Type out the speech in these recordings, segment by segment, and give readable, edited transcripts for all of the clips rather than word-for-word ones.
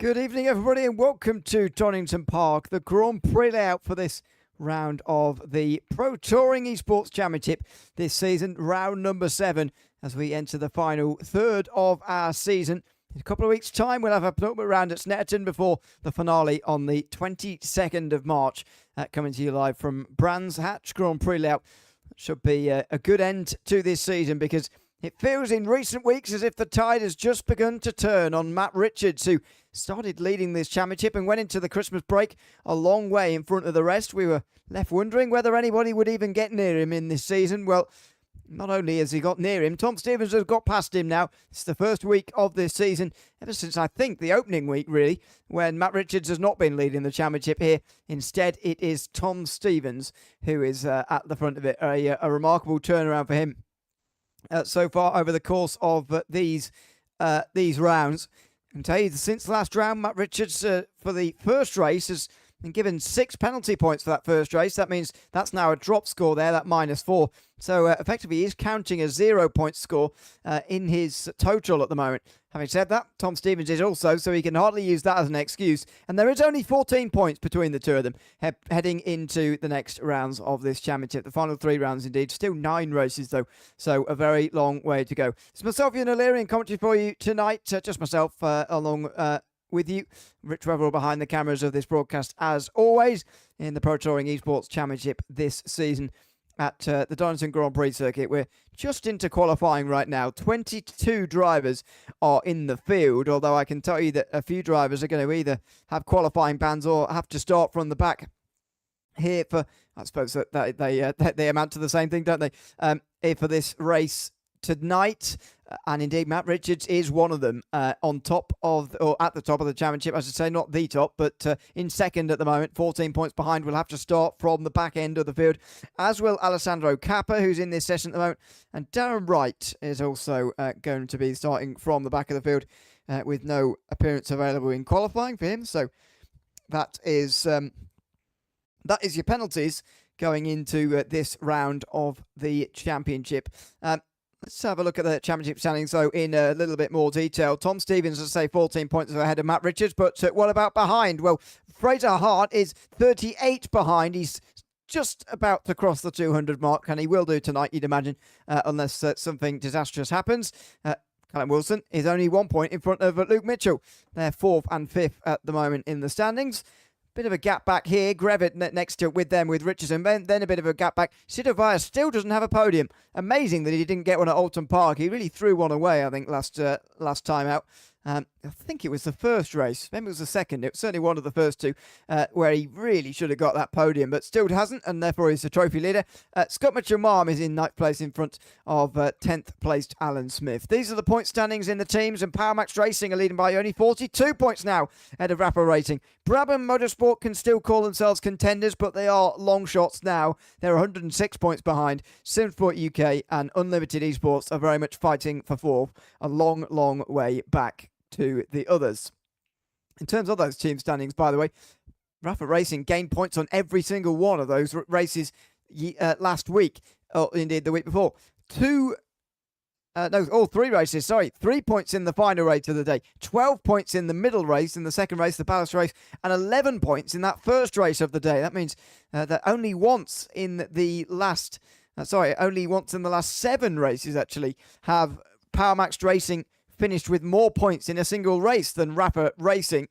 Good evening, everybody, and welcome to Donington Park, the Grand Prix layout for this round of the Pro Touring Esports Championship this season, round number 7, as we enter the final third of our season. In a couple of weeks' time, we'll have a penultimate round at Snetterton before the finale on the 22nd of March, coming to you live from Brands Hatch Grand Prix layout. Should be a good end to this season because it feels in recent weeks as if the tide has just begun to turn on Matt Richards, who started leading this championship and went into the Christmas break a long way in front of the rest. We were left wondering whether anybody would even get near him in this season. Well, not only has he got near him, Tom Stevens has got past him now. It's the first week of this season, ever since I think the opening week, really, when Matt Richards has not been leading the championship here. Instead, it is Tom Stevens who is at the front of it. A remarkable turnaround for him so far over the course of these rounds. I can tell you, since last round, Matt Richards for the first race has been given 6 penalty points for that first race. That means that's now a drop score there, that -4. So effectively, he's counting a 0-point score in his total at the moment. Having said that, Tom Stevens is also, so he can hardly use that as an excuse. And there is only 14 points between the two of them heading into the next rounds of this championship. The final 3 rounds, indeed. Still 9 races, though, so a very long way to go. It's myself, Ian O'Leary, in commentary for you tonight. Just myself along with you. Rich Revel behind the cameras of this broadcast, as always, in the Pro Touring Esports Championship this season at the Donington Grand Prix circuit. We're just into qualifying right now. 22 drivers are in the field, although I can tell you that a few drivers are going to either have qualifying bans or have to start from the back here for, I suppose that they amount to the same thing, don't they? Here for this race tonight. And indeed, Matt Richards is one of them on top of, or at the top of the championship, I should say, not the top, but in second at the moment, 14 points behind. Will have to start from the back end of the field, as will Alessandro Cappa, who's in this session at the moment. And Darren Wright is also going to be starting from the back of the field with no appearance available in qualifying for him. So that is your penalties going into this round of the championship. Let's have a look at the championship standings, though, in a little bit more detail. Tom Stevens, as I say, 14 points ahead of Matt Richards, but what about behind? Well, Fraser Hart is 38 behind. He's just about to cross the 200 mark, and he will do tonight, you'd imagine, unless something disastrous happens. Callum Wilson is only 1 point in front of Luke Mitchell. They're 4th and 5th at the moment in the standings. Bit of a gap back here. Grevitt next to with them with Richardson. Then a bit of a gap back. Sidovaya still doesn't have a podium. Amazing that he didn't get one at Alton Park. He really threw one away, I think, last time out. I think it was the first race. Maybe it was the second. It was certainly one of the first two where he really should have got that podium, but still hasn't, and therefore he's the trophy leader. Scott Mitchell-Marm is in 9th place in front of 10th placed Alan Smith. These are the point standings in the teams, and Powermax Racing are leading by only 42 points now ahead of Rapper Racing. Brabham Motorsport can still call themselves contenders, but they are long shots now. They're 106 points behind. Simsport UK and Unlimited Esports are very much fighting for 4th. A long, long way back to the others. In terms of those team standings, by the way, Rapper Racing gained points on every single one of those races last week, or indeed the week before. All 3 races, 3 points in the final race of the day, 12 points in the middle race, in the second race, the Palace race, and 11 points in that first race of the day. That means that only once in the last 7 races, actually, have Powermax Racing finished with more points in a single race than Rapper Racing.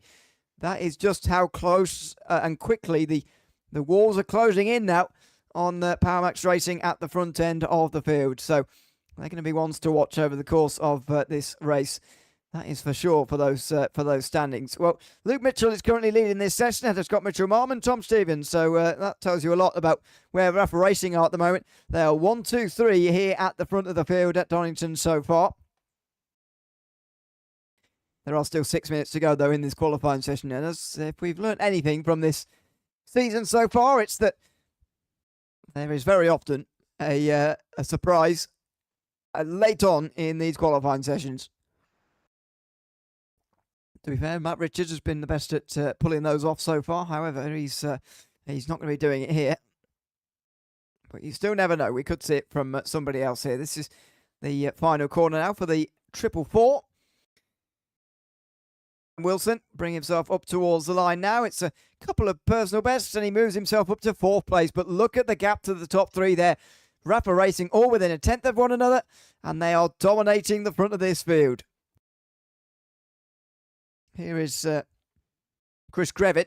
That is just how close and quickly the walls are closing in now on Powermax Racing at the front end of the field. So they're going to be ones to watch over the course of this race. That is for sure for those standings. Well, Luke Mitchell is currently leading this session ahead of Scott Mitchell-Marm and Tom Stevens. So that tells you a lot about where Rapper Racing are at the moment. They are 1, 2, 3 here at the front of the field at Donington so far. There are still 6 minutes to go, though, in this qualifying session. And if we've learned anything from this season so far, it's that there is very often a surprise late on in these qualifying sessions. To be fair, Matt Richards has been the best at pulling those off so far. However, he's not going to be doing it here. But you still never know. We could see it from somebody else here. This is the final corner now for the 444. Wilson bring himself up towards the line now. It's a couple of personal bests and he moves himself up to 4th place. But look at the gap to the top 3 there. Rapper Racing all within a tenth of one another, and they are dominating the front of this field. Here is Chris Grevitt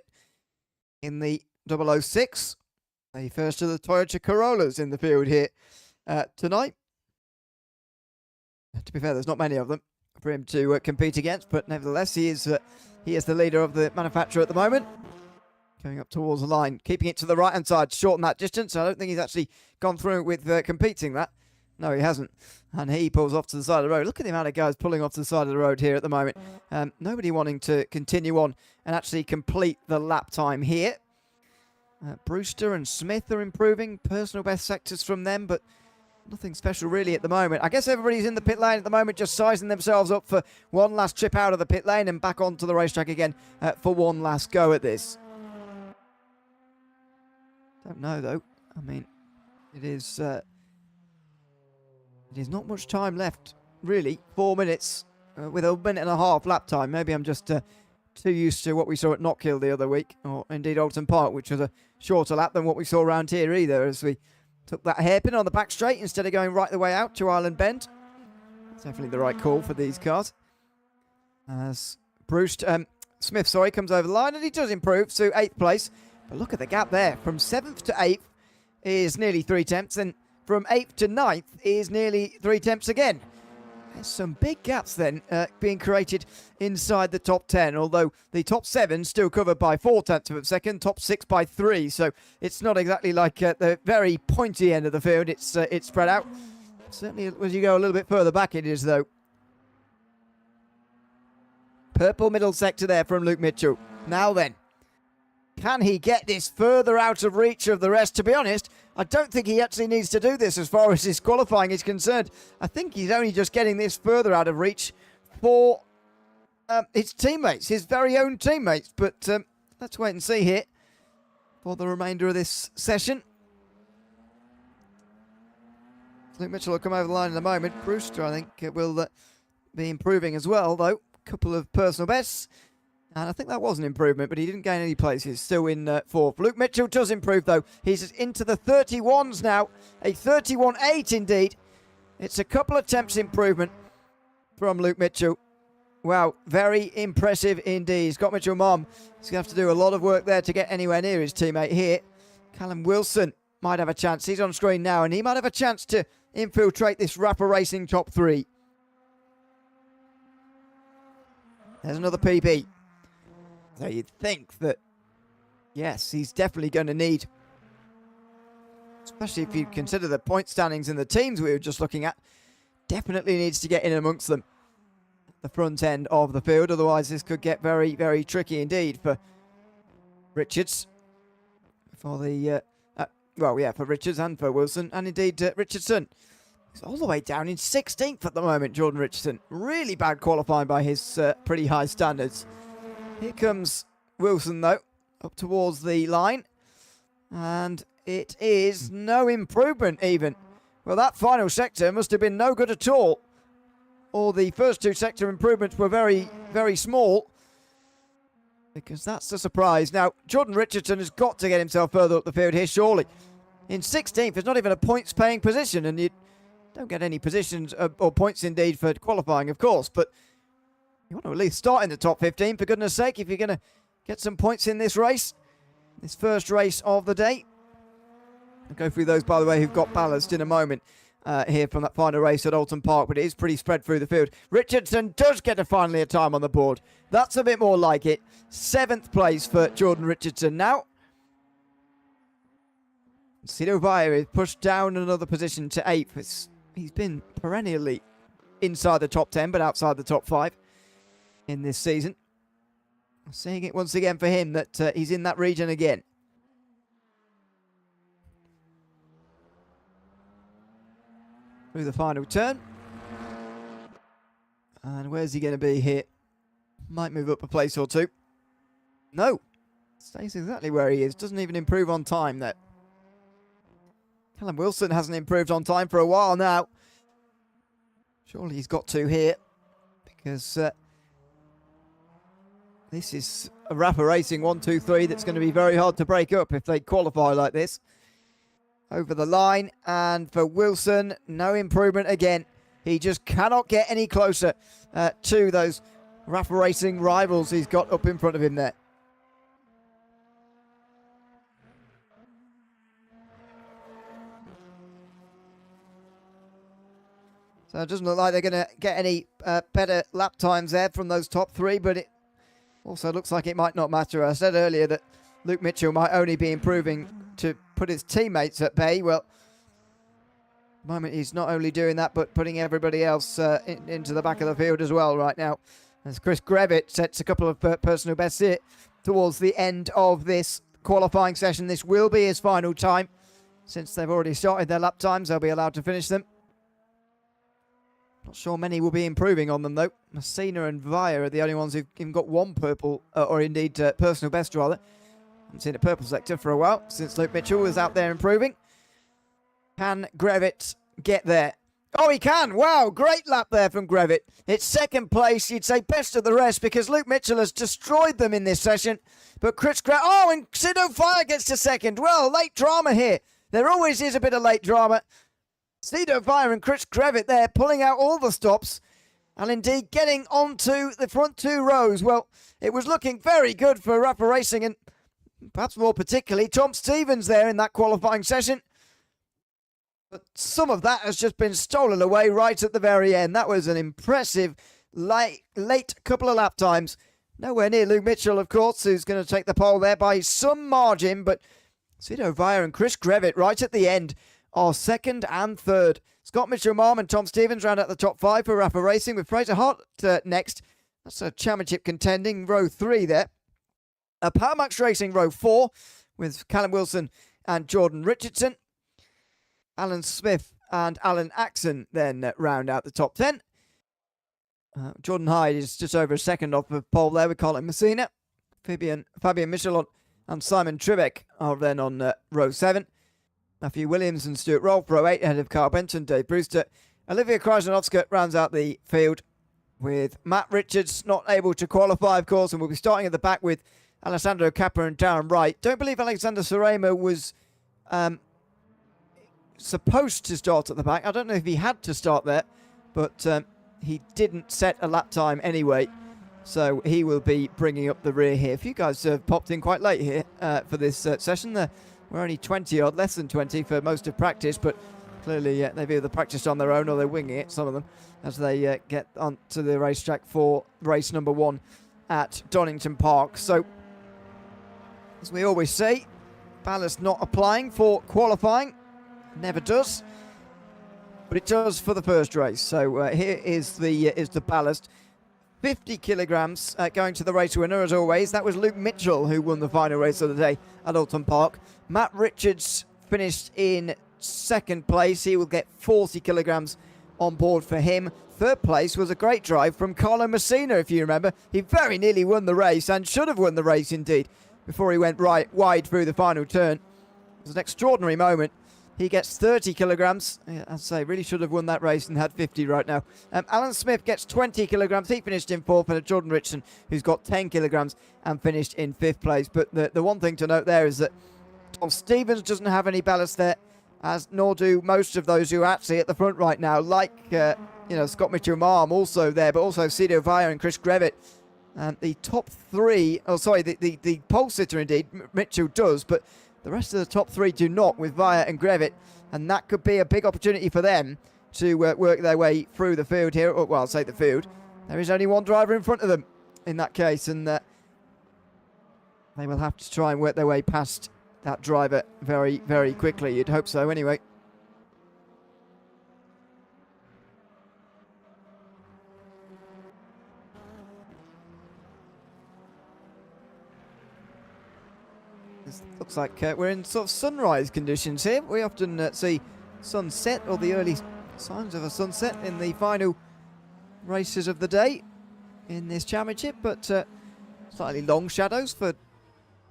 in the 006. The first of the Toyota Corollas in the field here tonight. To be fair, there's not many of them for him to compete against, but nevertheless, he is the leader of the manufacturer at the moment. Going up towards the line, keeping it to the right-hand side, shorten that distance. I don't think he's actually gone through with competing that. No, he hasn't. And he pulls off to the side of the road. Look at the amount of guys pulling off to the side of the road here at the moment. Nobody wanting to continue on and actually complete the lap time here. Brewster and Smith are improving. Personal best sectors from them, but nothing special really at the moment. I guess everybody's in the pit lane at the moment, just sizing themselves up for one last trip out of the pit lane and back onto the racetrack again for one last go at this. Don't know though. I mean, it is not much time left, really. 4 minutes with a minute and a half lap time. Maybe I'm just too used to what we saw at Knockhill the other week, or indeed Alton Park, which was a shorter lap than what we saw around here either, as we took that hairpin on the back straight instead of going right the way out to Island Bend. It's definitely the right call for these cars. As Smith, comes over the line, and he does improve to 8th place. But look at the gap there. From 7th to 8th is nearly 3 tenths, and from 8th to 9th is nearly 3 tenths again. There's some big gaps then being created inside the top 10, although the top 7 still covered by 4 tenths of a second, top 6 by 3, so it's not exactly like the very pointy end of the field. It's spread out. Certainly as you go a little bit further back it is, though. Purple middle sector there from Luke Mitchell. Now then, can he get this further out of reach of the rest? To be honest, I don't think he actually needs to do this as far as his qualifying is concerned. I think he's only just getting this further out of reach for his teammates, his very own teammates. But let's wait and see here for the remainder of this session. Luke Mitchell will come over the line in a moment. Brewster, I think, will be improving as well, though. A couple of personal bests. And I think that was an improvement, but he didn't gain any places. Still in 4th. Luke Mitchell does improve, though. He's into the 31s now. A 31.8 indeed. It's a couple of temps improvement from Luke Mitchell. Wow, very impressive indeed. Scott Mitchell Mom. He's going to have to do a lot of work there to get anywhere near his teammate here. Callum Wilson might have a chance. He's on screen now, and he might have a chance to infiltrate this Rapper Racing top 3. There's another PB. So you'd think that, yes, he's definitely going to need, especially if you consider the point standings in the teams we were just looking at, definitely needs to get in amongst them at the front end of the field. Otherwise, this could get very, very tricky indeed for Richards. For the, for Richards and for Wilson, and indeed Richardson. He's all the way down in 16th at the moment, Jordan Richardson. Really bad qualifying by his pretty high standards. Here comes Wilson, though, up towards the line. And it is no improvement, even. Well, that final sector must have been no good at all. Or the first 2 sector improvements were very, very small. Because that's the surprise. Now, Jordan Richardson has got to get himself further up the field here, surely. In 16th, it's not even a points-paying position. And you don't get any positions, or points indeed, for qualifying, of course. But you want to at least start in the top 15, for goodness sake, if you're going to get some points in this race. This first race of the day. I'll go through those, by the way, who've got ballast in a moment here from that final race at Alton Park, but it is pretty spread through the field. Richardson does get finally a time on the board. That's a bit more like it. 7th place for Jordan Richardson now. Sido Bayer is pushed down another position to 8th. He's been perennially inside the top 10, but outside the top 5 in this season. Seeing it once again for him that he's in that region again. Through the final turn. And where's he going to be here? Might move up a place or 2. No. Stays exactly where he is. Doesn't even improve on time there. Callum Wilson hasn't improved on time for a while now. Surely he's got to here. Because This is a rapper racing 1, 2, 3 that's going to be very hard to break up if they qualify like this. Over the line, and for Wilson, no improvement again. He just cannot get any closer to those rapper racing rivals he's got up in front of him there. So it doesn't look like they're going to get any better lap times there from those top three, but it also looks like it might not matter. I said earlier that Luke Mitchell might only be improving to put his teammates at bay. Well, at the moment he's not only doing that, but putting everybody else into the back of the field as well right now. As Chris Grevitt sets a couple of personal bests here towards the end of this qualifying session. This will be his final time. Since they've already started their lap times, they'll be allowed to finish them. Not sure many will be improving on them, though. Messina and Via are the only ones who've even got one purple, or indeed personal best, rather. Haven't seen a purple sector for a while, since Luke Mitchell was out there improving. Can Grevitt get there? Oh, he can! Wow, great lap there from Grevitt. It's second place, you'd say best of the rest, because Luke Mitchell has destroyed them in this session. But Chris Grevitt... Oh, and Sido Fire gets to second. Well, late drama here. There always is a bit of late drama. Sido Fire and Chris Grevitt there pulling out all the stops and indeed getting onto the front two rows. Well, it was looking very good for rapper racing, and perhaps more particularly Tom Stevens there in that qualifying session. But some of that has just been stolen away right at the very end. That was an impressive late couple of lap times. Nowhere near Luke Mitchell, of course, who's going to take the pole there by some margin, but Sido Vire and Chris Grevitt right at the end are second and third. Scott Mitchell-Marm and Tom Stevens round out the top five for rapper racing, with Fraser Hart next. That's a championship contending row 3 there. Power Max Racing row 4 with Callum Wilson and Jordan Richardson. Alan Smith and Alan Axon then round out the top 10. Jordan Hyde is just over a second off of pole there with Colin Messina. Fabian Michelot and Simon Tribeck are then on row 7. Matthew Williams and Stuart Rolfe, row 8, ahead of Carl Benton, Dave Brewster. Olivia Krajnowska rounds out the field with Matt Richards not able to qualify, of course, and we'll be starting at the back with Alessandro Cappa and Darren Wright. Don't believe Alexander Sorema was supposed to start at the back. I don't know if he had to start there, but he didn't set a lap time anyway, so he will be bringing up the rear here. A few guys have popped in quite late here for this session. We're only 20 odd, less than 20 for most of practice, but clearly they've either practiced on their own or they're winging it, some of them, as they get onto the racetrack for race number 1 at Donington Park. So, as we always say, ballast not applying for qualifying. Never does, but it does for the first race. So here is the ballast. 50 kilograms going to the race winner, as always. That was Luke Mitchell who won the final race of the day at Alton Park. Matt Richards finished in second place. He will get 40 kilograms on board for him. Third place was a great drive from Carlo Messina, if you remember. He very nearly won the race, and should have won the race indeed, before he went wide through the final turn. It was an extraordinary moment. He gets 30 kilograms. As I say, really should have won that race and had 50 right now. Alan Smith gets 20 kilograms. He finished in 4th, and Jordan Richardson, who's got 10 kilograms and finished in 5th place. But the one thing to note there is that Tom Stevens doesn't have any ballast there, as nor do most of those who are actually at the front right now, like Scott Mitchell-Marm also there, but also Sido Vire and Chris Grevitt. The top three, the pole sitter indeed, Mitchell does, but the rest of the top 3 do not, with Vire and Grevitt, and that could be a big opportunity for them to work their way through the field here. Well, I'll say the field. There is only one driver in front of them in that case, and they will have to try and work their way past that driver very, very quickly. You'd hope so anyway. This looks like we're in sort of sunrise conditions here. We often see sunset or the early signs of a sunset in the final races of the day in this championship, but slightly long shadows for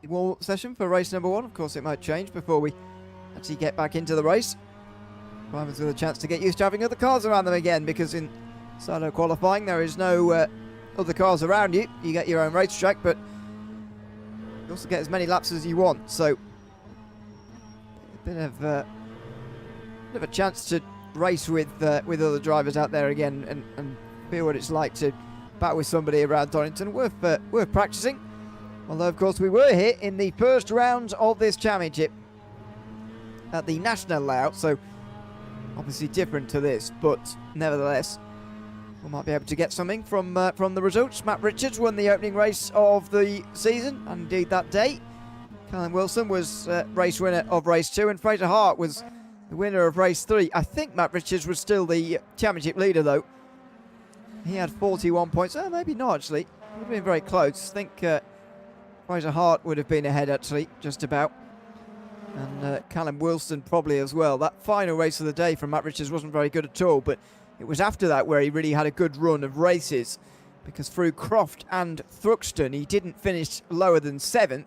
the warm-up session for race number 1. Of course, it might change before we actually get back into the race. Drivers with a chance to get used to having other cars around them again, because in solo qualifying there is no other cars around you. You get your own racetrack, but you also get as many laps as you want. So a bit of a chance to race with other drivers out there again and feel what it's like to battle with somebody around Donington. Worth practicing. Although, of course, we were here in the first round of this championship at the national layout, so obviously different to this, but nevertheless, we might be able to get something from the results. Matt Richards won the opening race of the season, and indeed that day. Callum Wilson was race winner of race 2, and Fraser Hart was the winner of race 3. I think Matt Richards was still the championship leader, though. He had 41 points. Oh, maybe not, actually. Would have been very close. I think Fraser Hart would have been ahead, actually, just about. And Callum Wilson probably as well. That final race of the day from Matt Richards wasn't very good at all, but it was after that where he really had a good run of races, because through Croft and Thruxton, he didn't finish lower than 7th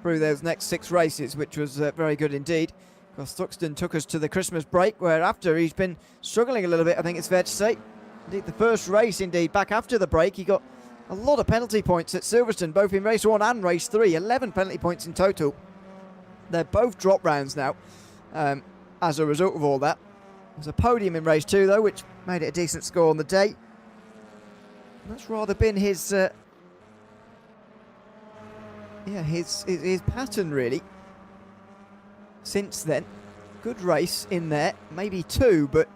through those next 6 races, which was very good indeed. Of course, Thruxton took us to the Christmas break, where after he's been struggling a little bit, I think it's fair to say. Indeed, the first race, indeed, back after the break, he got a lot of penalty points at Silverstone, both in race 1 and race 3. 11 penalty points in total. They're both drop rounds now as a result of all that. There's a podium in race 2, though, which made it a decent score on the day. That's rather been his his pattern, really, since then. Good race in there, maybe 2, but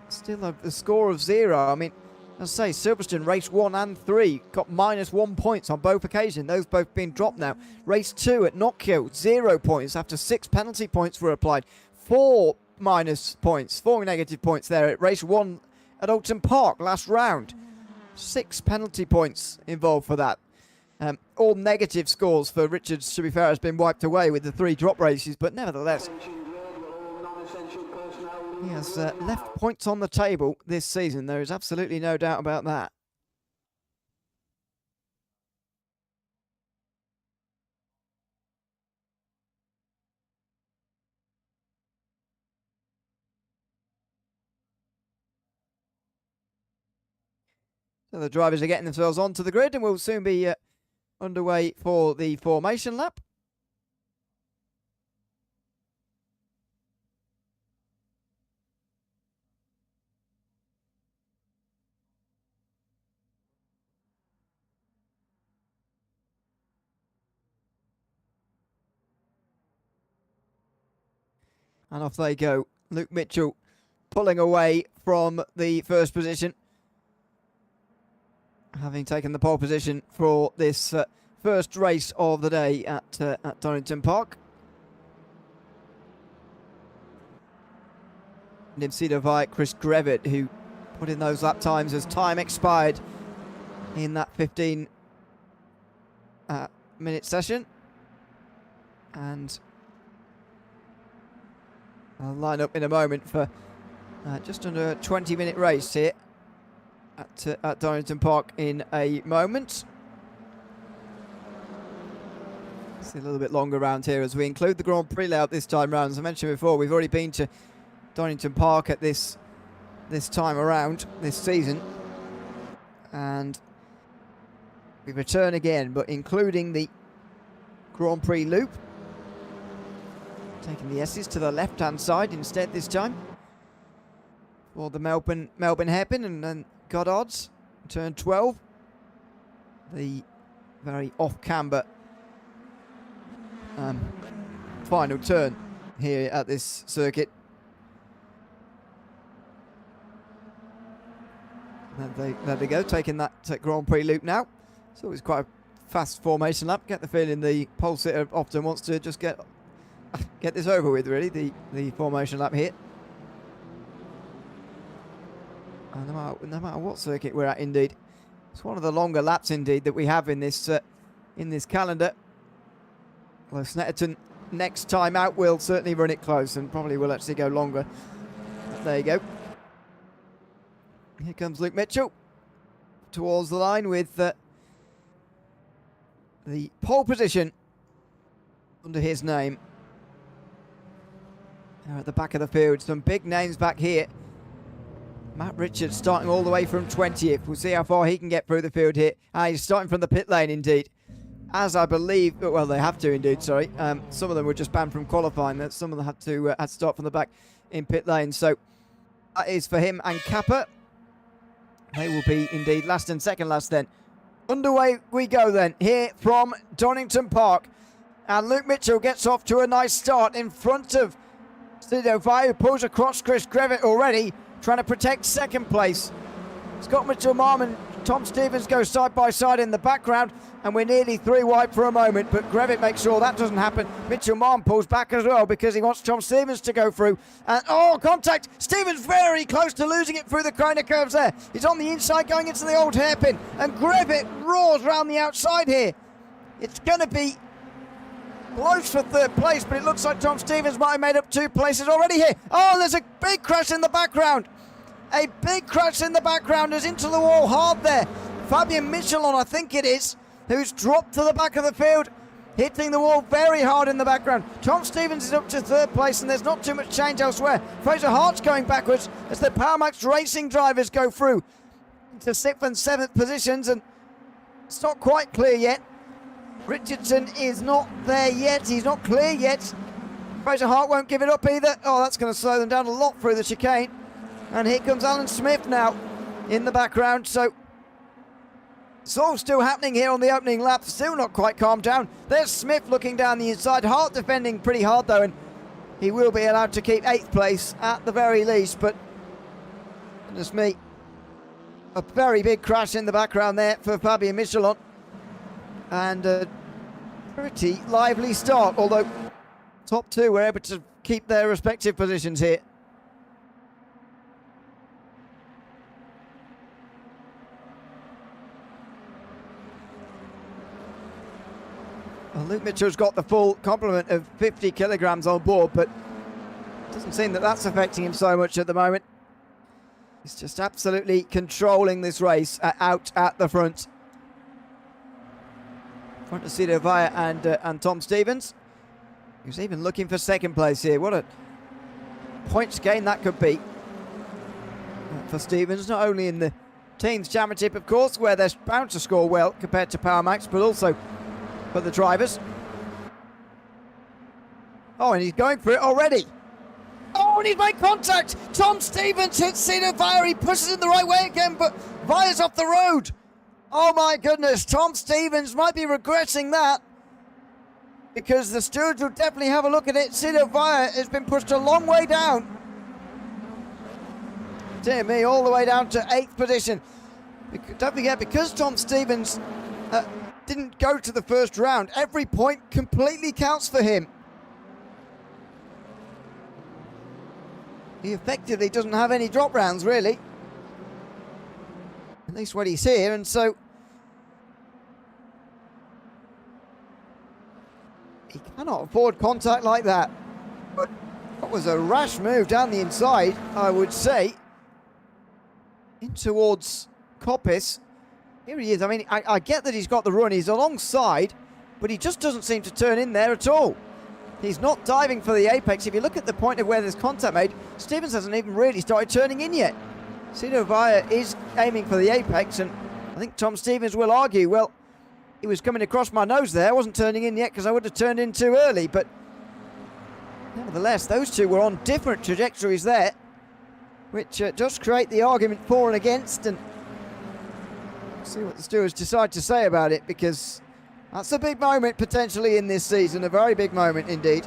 still a score of 0. I mean, as I say, Silverstone race 1 and 3 got -1 points on both occasions. Those both being dropped now. Race 2 at Knockhill, 0 points after 6 penalty points were applied. 4 minus points, 4 negative points there at race 1 at Donington Park last round. 6 penalty points involved for that. All negative scores for Richards, to be fair, has been wiped away with the 3 drop races, but nevertheless, he has left points on the table this season. There is absolutely no doubt about that. So the drivers are getting themselves onto the grid, and we'll soon be underway for the formation lap. And off they go. Luke Mitchell pulling away from the first position, having taken the pole position for this first race of the day at Donington Park. And instead by Chris Grevitt, who put in those lap times as time expired in that 15-minute session. And I'll line up in a moment for just under a 20-minute race here at Donington Park in a moment. It's a little bit longer around here as we include the Grand Prix layout this time round. As I mentioned before, we've already been to Donington Park at this time around this season, and we return again, but including the Grand Prix loop. Taking the S's to the left-hand side instead this time for the Melbourne hairpin, and then Goddard's turn 12. The very off-camber final turn here at this circuit. There they go, taking that Grand Prix loop now. So it's quite a fast formation lap. Get the feeling the pole sitter often wants to just get this over with, really, the formation lap here. And no matter what circuit we're at, indeed. It's one of the longer laps, indeed, that we have in this calendar. Although Snetterton, next time out, will certainly run it close and probably will actually go longer. But there you go. Here comes Luke Mitchell towards the line with the pole position under his name. Now at the back of the field, some big names back here. Matt Richards starting all the way from 20th. We'll see how far he can get through the field here. He's starting from the pit lane indeed. As I believe, well, they have to indeed, sorry. Some of them were just banned from qualifying. Some of them had to start from the back in pit lane. So that is for him and Kappa. They will be indeed last and second last then. Underway we go then, here from Donington Park. And Luke Mitchell gets off to a nice start in front of Studio Fire, who pulls across Chris Grevitt already, trying to protect second place. Scott Mitchell-Marm and Tom Stevens go side by side in the background, and we're nearly 3 wide for a moment, but Grevitt makes sure that doesn't happen. Mitchell-Marm pulls back as well because he wants Tom Stevens to go through. And contact! Stevens very close to losing it through the corner curves there. He's on the inside going into the old hairpin, and Grevitt roars round the outside here. It's going to be close for third place, but it looks like Tom Stevens might have made up 2 places already here. There's a big crash in the background. A big crash in the background is into the wall hard there. Fabian Michelon, I think it is, who's dropped to the back of the field, hitting the wall very hard in the background. Tom Stevens is up to third place, and there's not too much change elsewhere. Fraser Hart's going backwards as the PowerMax Racing drivers go through into 6th and 7th positions, and it's not quite clear yet. Richardson is not there yet. He's not clear yet. Fraser Hart won't give it up either. That's going to slow them down a lot through the chicane. And here comes Alan Smith now in the background. So it's all still happening here on the opening lap. Still not quite calmed down. There's Smith looking down the inside. Hart defending pretty hard though, and he will be allowed to keep 8th place at the very least. But goodness me, a very big crash in the background there for Fabien Michelon. And a pretty lively start, although top 2 were able to keep their respective positions here. Well, Luke Mitchell's got the full complement of 50 kilograms on board, but it doesn't seem that that's affecting him so much at the moment. He's just absolutely controlling this race out at the front. Front of Cito Vaya and Tom Stevens, who's even looking for second place here. What a points gain that could be for Stevens, not only in the team's championship, of course, where they're bound to score well compared to PowerMax, but also for the drivers. And he's going for it already. And he's made contact. Tom Stevens hits Cito Vaya. He pushes it the right way again, but Vaya's off the road. Oh my goodness, Tom Stevens might be regretting that, because the stewards will definitely have a look at it. Cito Vaya has been pushed a long way down. Dear me, all the way down to 8th position. Don't forget, because Tom Stevens didn't go to the first round, every point completely counts for him. He effectively doesn't have any drop rounds, really. At least when he's here, and so he cannot afford contact like that. But that was a rash move down the inside, I would say, in towards Coppice. Here he is. I mean, I get that he's got the run, he's alongside, but he just doesn't seem to turn in there at all. He's not diving for the apex. If you look at the point of where there's contact made, Stevens hasn't even really started turning in yet. Cito Vaya is aiming for the apex, and I think Tom Stevens will argue, well, he was coming across my nose there. I wasn't turning in yet because I would have turned in too early, but nevertheless, those two were on different trajectories there, which does create the argument for and against, and see what the stewards decide to say about it, because that's a big moment potentially in this season, a very big moment indeed.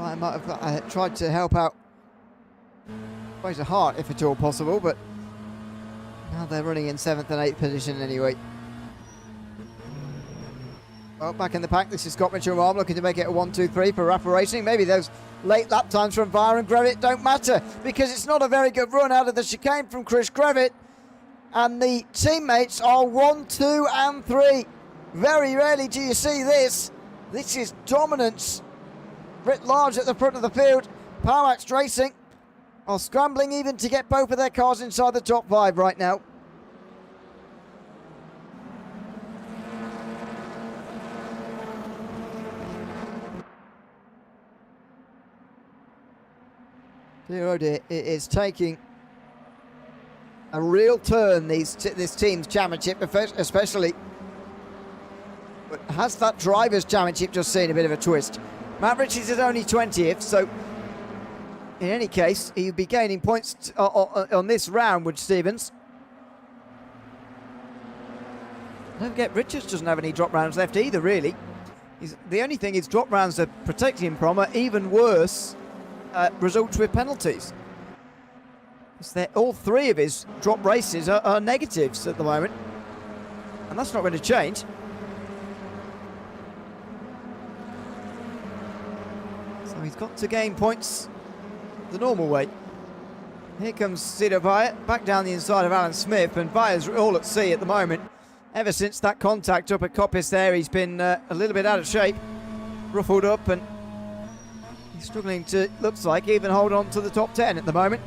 I might have tried to help out Fraser Hart if at all possible, but now they're running in 7th and 8th position anyway. Well, back in the pack, this is Scott Mitchell-Marm looking to make it a 1-2-3 for Rafa Racing. Maybe those late lap times from Vaya and Grevitt don't matter, because it's not a very good run out of the chicane from Chris Grevitt. And the teammates are 1, 2 and 3. Very rarely do you see this. This is dominance writ large at the front of the field. PowerMax Racing are scrambling even to get both of their cars inside the top 5 right now. Dear oh dear, it is taking a real turn, this team's championship, especially. But has that drivers' championship just seen a bit of a twist? Matt Richards is only 20th, so in any case, he'll be gaining points on this round, would Stevens. Don't forget, Richards doesn't have any drop rounds left either, really. The only thing his drop rounds are protecting him from are even worse results with penalties. All three of his drop races are negatives at the moment, and that's not going to change. So he's got to gain points the normal way. Here comes Cedar Wyatt back down the inside of Alan Smith, and Wyatt's all at sea at the moment. Ever since that contact up at Coppice there, he's been a little bit out of shape, ruffled up, and he's struggling to, looks like, even hold on to the top 10 at the moment.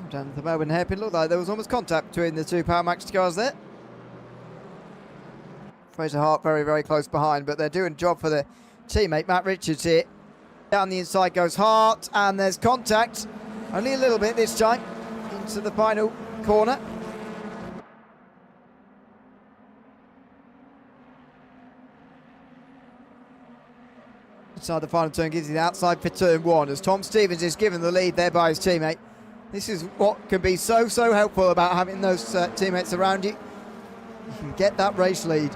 Down the Melbourne hairpin, looked like there was almost contact between the two Power Max cars there. Fraser Hart very, very close behind, but they're doing a job for their teammate Matt Richards here. Down the inside goes Hart, and there's contact, only a little bit this time, into the final corner. Inside the final turn gives you the outside for turn one, as Tom Stevens is given the lead there by his teammate. This is what can be so helpful about having those teammates around you. You can get that race lead.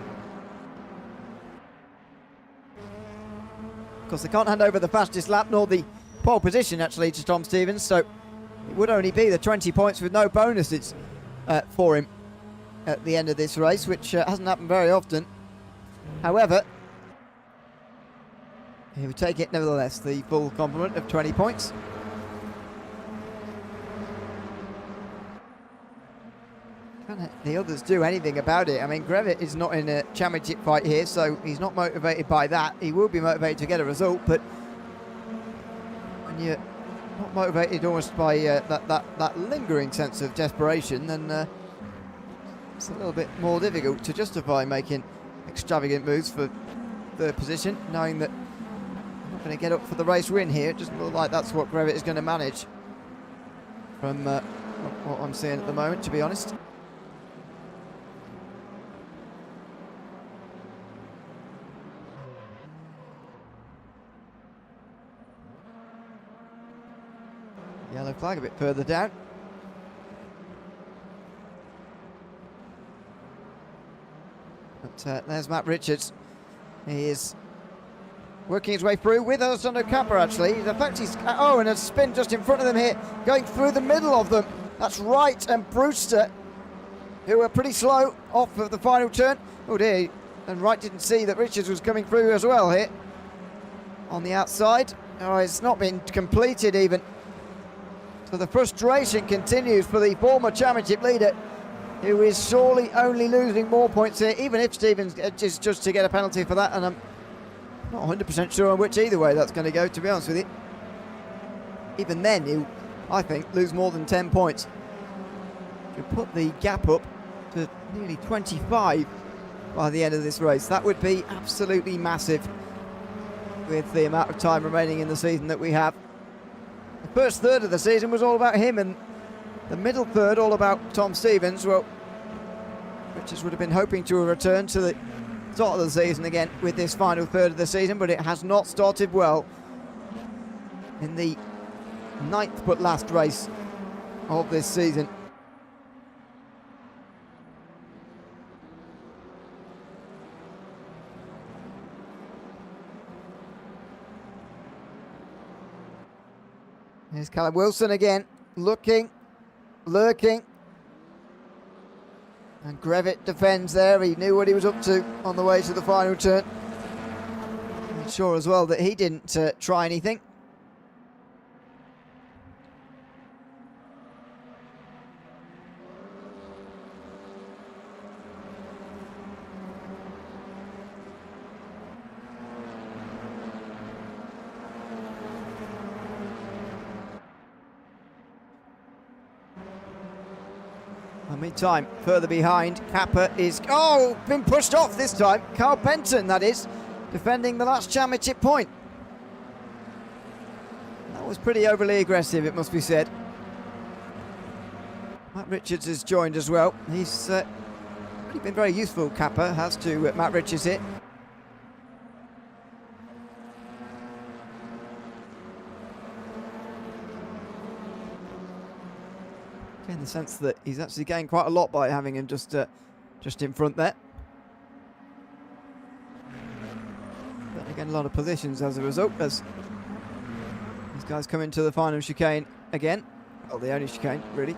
Of course, they can't hand over the fastest lap nor the pole position, actually, to Tom Stevens, so it would only be the 20 points with no bonuses for him at the end of this race, which hasn't happened very often. However, he would take it nevertheless, the full complement of 20 points. Can the others do anything about it? I mean, Grevitt is not in a championship fight here, so he's not motivated by that. He will be motivated to get a result, but when you're not motivated almost by that lingering sense of desperation, then it's a little bit more difficult to justify making extravagant moves for third position, knowing that I'm not going to get up for the race win here. It doesn't look like that's what Grevitt is going to manage from what I'm seeing at the moment, to be honest. Yellow flag a bit further down. But there's Matt Richards. He is working his way through with Alessandro Capper, actually. In fact, he's... Oh, and a spin just in front of them here, going through the middle of them. That's Wright and Brewster, who are pretty slow off of the final turn. Oh dear, and Wright didn't see that Richards was coming through as well here on the outside. Oh, it's not been completed even. So the frustration continues for the former championship leader, who is surely only losing more points here, even if Stevens is just to get a penalty for that, and I'm not 100% sure on which either way that's going to go, to be honest with you. Even then, he'll, I think, lose more than 10 points. To put the gap up to nearly 25 by the end of this race. That would be absolutely massive with the amount of time remaining in the season that we have. The first third of the season was all about him, and the middle third all about Tom Stevens. Well, Richards would have been hoping to return to the start of the season again with this final third of the season, but it has not started well in the 9th but last race of this season. Here's Callum Wilson again, looking, lurking. And Grevitt defends there. He knew what he was up to on the way to the final turn. I'm sure as well that he didn't try anything. Meantime, further behind, Kappa is... Oh, been pushed off this time. Carl Benton, that is, defending the last championship point. That was pretty overly aggressive, it must be said. Matt Richards has joined as well. He's really been very useful, Kappa has, to Matt Richards here. In the sense that he's actually gained quite a lot by having him just in front there. But again, a lot of positions as a result, as these guys come into the final chicane again. Well, the only chicane, really.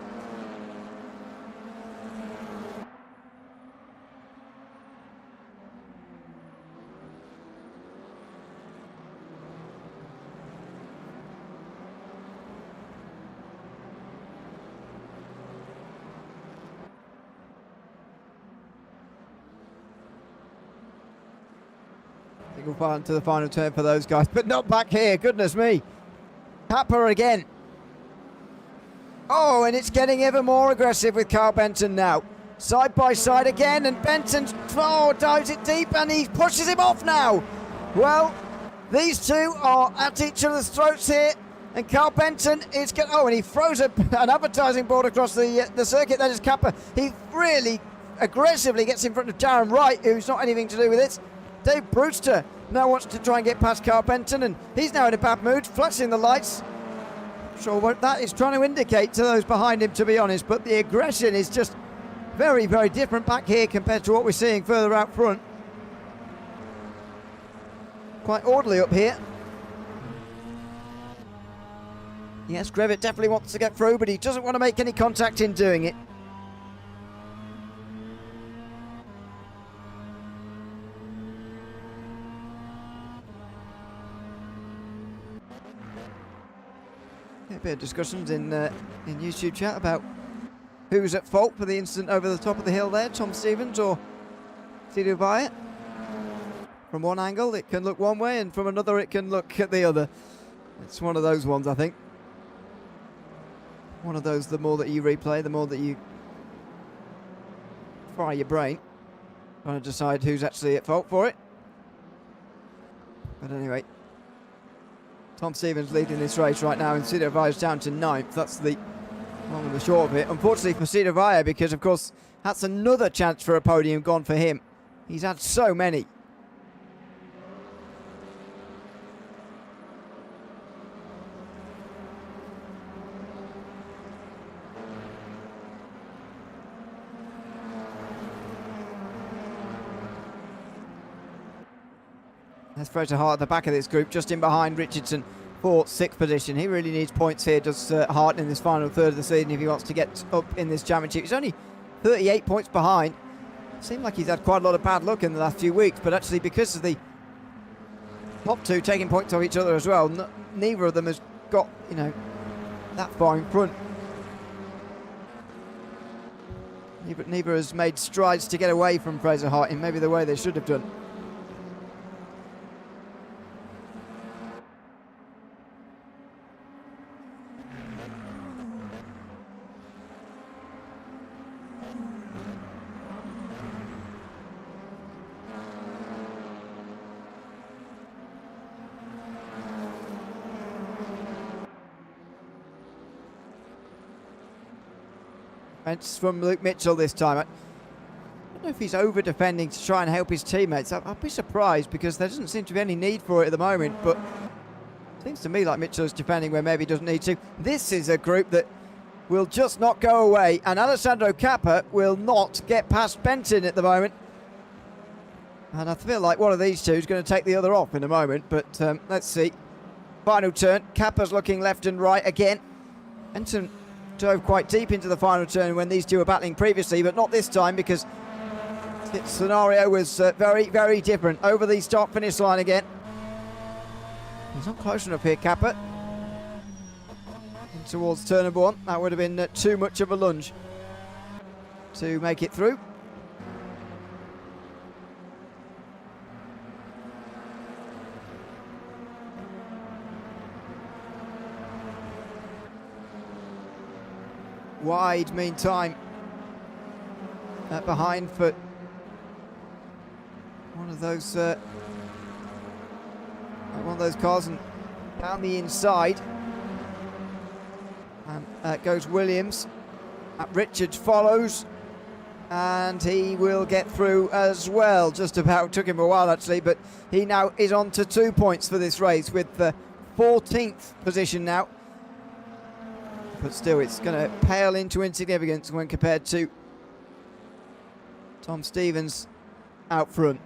Single file into the final turn for those guys, but not back here, goodness me. Kappa again. Oh, and it's getting ever more aggressive with Carl Benton now. Side by side again, and Benton dives it deep, and he pushes him off now. Well, these two are at each other's throats here, and Carl Benton is going... Oh, and he throws an advertising board across the circuit. That is Kappa. He really aggressively gets in front of Darren Wright, who's not anything to do with it. Dave Brewster now wants to try and get past Carl Benton, and he's now in a bad mood, flashing the lights. Not sure what that is trying to indicate to those behind him, to be honest, but the aggression is just very, very different back here compared to what we're seeing further out front. Quite orderly up here. Yes, Grevitt definitely wants to get through, but he doesn't want to make any contact in doing it. A bit of discussions in YouTube chat about who's at fault for the incident over the top of the hill there, Tom Stevens or Cedar Wyatt. From one angle it can look one way, and from another it can look at the other. It's one of those ones, I think. One of those, the more that you replay, the more that you fry your brain trying to decide who's actually at fault for it. But anyway, Tom Stevens leading this race right now, and Cedar Wyatt's down to 9th. That's the long and the short of it. Unfortunately for Cedar Wyatt, because of course that's another chance for a podium gone for him. He's had so many. There's Fraser Hart at the back of this group, just in behind Richardson for 6th position. He really needs points here, does Hart, in this final third of the season if he wants to get up in this championship. He's only 38 points behind. Seemed like he's had quite a lot of bad luck in the last few weeks, but actually because of the top two taking points off each other as well, neither of them has got, you know, that far in front. Neither has made strides to get away from Fraser Hart in maybe the way they should have done. It's from Luke Mitchell this time. I don't know if he's over-defending to try and help his teammates. I'll be surprised, because there doesn't seem to be any need for it at the moment, but it seems to me like Mitchell's defending where maybe he doesn't need to. This is a group that will just not go away, and Alessandro Kappa will not get past Benton at the moment. And I feel like one of these two is going to take the other off in a moment, but let's see. Final turn. Kappa's looking left and right again. Benton dove quite deep into the final turn when these two were battling previously, but not this time, because the scenario was very, very different. Over the start-finish line again. He's not close enough here, Kappa. In towards turn number 1. That would have been too much of a lunge to make it through. Wide, meantime, behind for one of those cars, and down the inside. And goes Williams. Richards follows, and he will get through as well. Just about, took him a while actually, but he now is on to 2 points for this race with the 14th position now. But still, it's going to pale into insignificance when compared to Tom Stevens out front.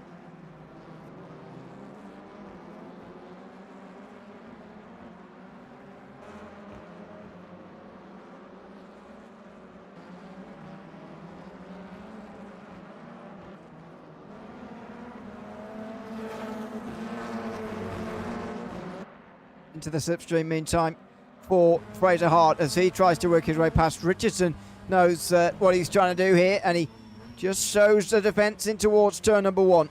Into the slipstream meantime for Fraser Hart as he tries to work his way past. Richardson knows what he's trying to do here, and he just shows the defence in towards turn number 1.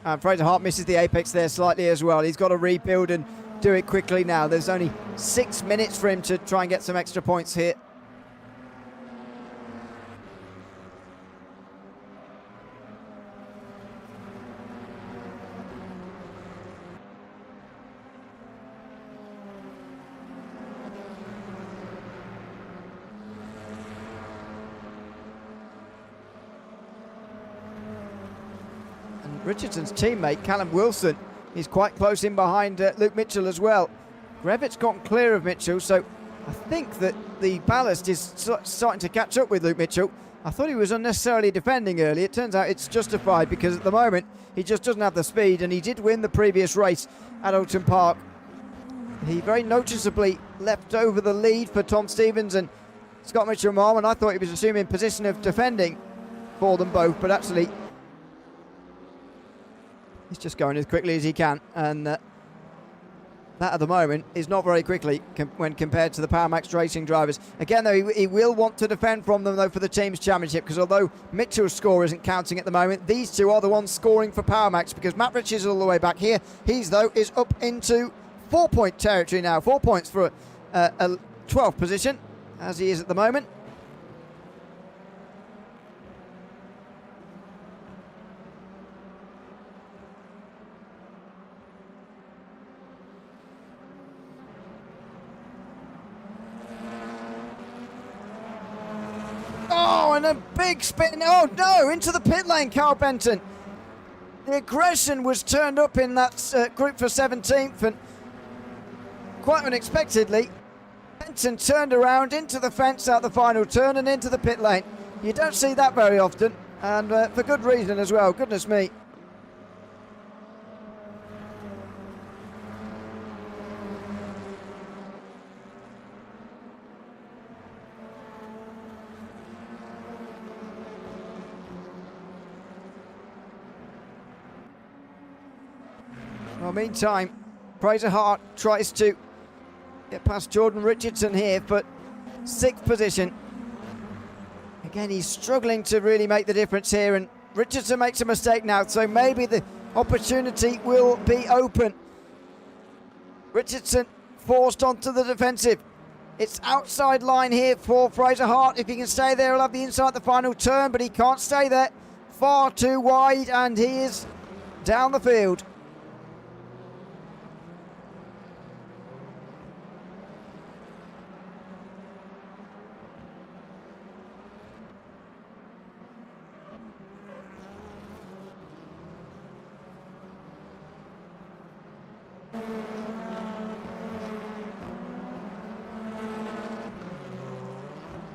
And Fraser Hart misses the apex there slightly as well. He's got to rebuild and do it quickly now. There's only 6 minutes for him to try and get some extra points here. Richardson's teammate, Callum Wilson, is quite close in behind Luke Mitchell as well. Grevitt's gotten clear of Mitchell, so I think that the ballast is starting to catch up with Luke Mitchell. I thought he was unnecessarily defending early. It turns out it's justified because at the moment he just doesn't have the speed, and he did win the previous race at Donington Park. He very noticeably left over the lead for Tom Stevens and Scott Mitchell-Marmon, and I thought he was assuming position of defending for them both, but actually he's just going as quickly as he can, and that at the moment is not very quickly when compared to the Power Max Racing drivers. Again, though, he will want to defend from them, though, for the team's championship, because although Mitchell's score isn't counting at the moment, these two are the ones scoring for Power Max, because Matt Richards is all the way back here. He's, though, is up into 4-point territory now. 4 points for a 12th position, as he is at the moment. Oh, and a big spin. Oh, no, into the pit lane, Carl Benton. The aggression was turned up in that group for 17th, and quite unexpectedly, Benton turned around into the fence out the final turn and into the pit lane. You don't see that very often, and for good reason as well. Goodness me. Well, meantime, Fraser Hart tries to get past Jordan Richardson here for 6th position. Again, he's struggling to really make the difference here, and Richardson makes a mistake now, so maybe the opportunity will be open. Richardson forced onto the defensive. It's outside line here for Fraser Hart. If he can stay there, he'll have the inside the final turn, but he can't stay there. Far too wide, and he is down the field.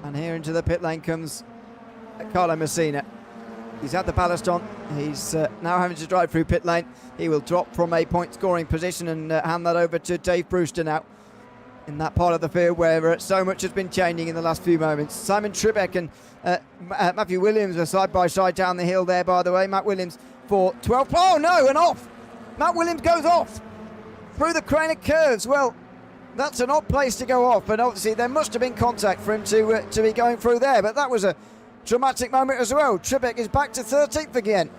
And here into the pit lane comes Carlo Messina. He's had the ballast on. He's now having to drive through pit lane. He will drop from a point scoring position and hand that over to Dave Brewster now in that part of the field where so much has been changing in the last few moments. Simon Tribeck and Matthew Williams are side by side down the hill there, by the way. Matt Williams for 12. Oh no, and off! Matt Williams goes off through the crane of curves. Well, that's an odd place to go off, and obviously there must have been contact for him to be going through there, but that was a dramatic moment as well. Tribeck is back to 13th again.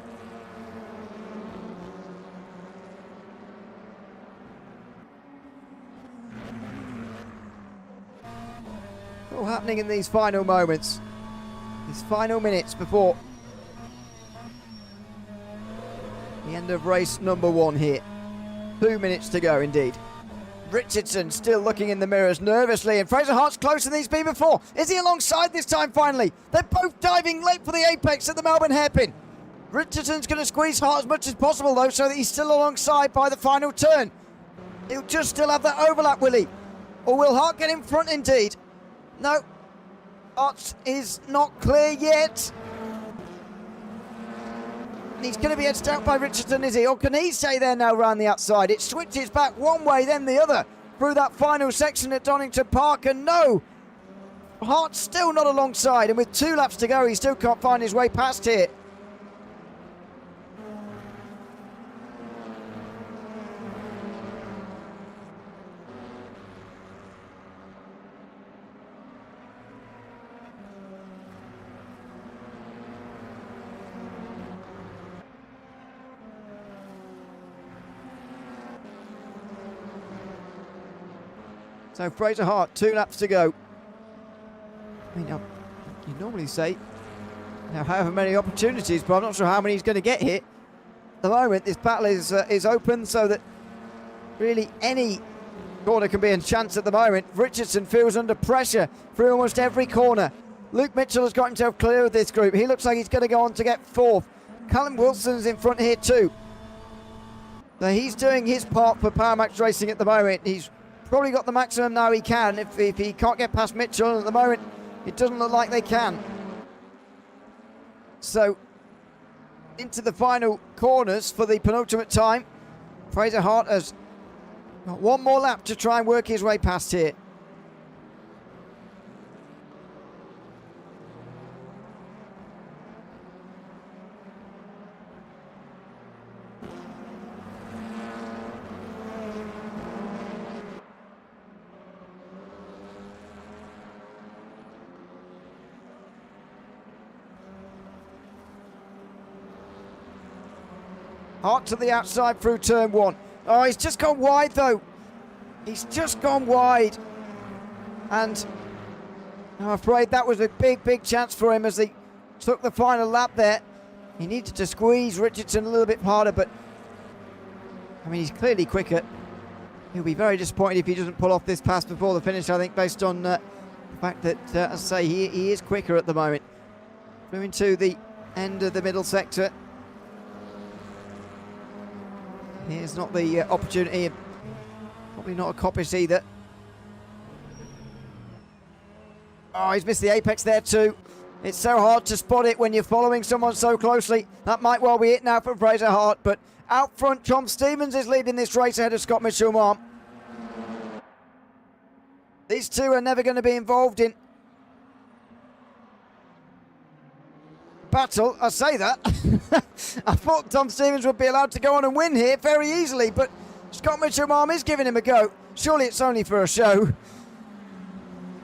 All happening in these final moments, these final minutes before The end of race number 1 here. 2 minutes to go indeed. Richardson still looking in the mirrors nervously, and Fraser Hart's closer than he's been before. Is he alongside this time finally? They're both diving late for the apex at the Melbourne hairpin. Richardson's going to squeeze Hart as much as possible though, so that he's still alongside by the final turn. He'll just still have that overlap, will he? Or will Hart get in front indeed? No, Hart is not clear yet. He's going to be edged out by Richardson, is he? Or can he stay there now round the outside? It switches back one way, then the other through that final section at Donington Park. And no, Hart's still not alongside. And with 2 laps to go, he still can't find his way past here. So Fraser Hart, 2 laps to go. I mean, you normally say now however many opportunities, but I'm not sure how many he's going to get here. At the moment, this battle is open, so that really any corner can be a chance at the moment. Richardson feels under pressure through almost every corner. Luke Mitchell has got himself clear of this group. He looks like he's going to go on to get 4th. Callum Wilson's in front here too. So he's doing his part for Power Max Racing at the moment. He's probably got the maximum now he can. If he can't get past Mitchell, at the moment it doesn't look like they can. So into the final corners for the penultimate time. Fraser Hart has got 1 more lap to try and work his way past here. Hart to the outside through turn 1. Oh, he's just gone wide though. He's just gone wide. And I'm afraid that was a big chance for him as he took the final lap there. He needed to squeeze Richardson a little bit harder, but I mean, he's clearly quicker. He'll be very disappointed if he doesn't pull off this pass before the finish, I think, based on the fact that, as I say, he is quicker at the moment. Moving to the end of the middle sector. Here's not the opportunity, probably not a coppice either. Oh, he's missed the apex there too. It's so hard to spot it when you're following someone so closely. That might well be it now for Fraser Hart, but out front, Tom Stevens is leading this race ahead of Scott Mitchell. These two are never going to be involved in battle. I say that. I thought Tom Stevens would be allowed to go on and win here very easily, but Scott Mitchell is giving him a go. Surely it's only for a show.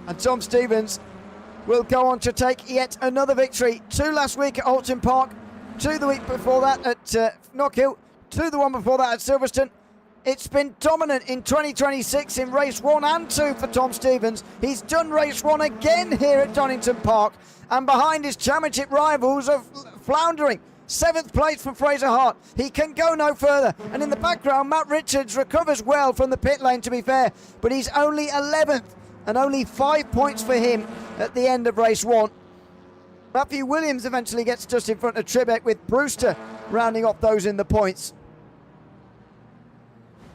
And Tom Stevens will go on to take yet another victory. 2 last week at Alton Park, 2 the week before that at Knockhill, 2 the one before that at Silverstone. It's been dominant in 2026 in race 1 and 2 for Tom Stevens. He's done race 1 again here at Donington Park, and behind his championship rivals are floundering. 7th place for Fraser Hart. He can go no further. And in the background, Matt Richards recovers well from the pit lane, to be fair, but he's only 11th and only 5 points for him at the end of race 1. Matthew Williams eventually gets just in front of Tribeck, with Brewster rounding off those in the points.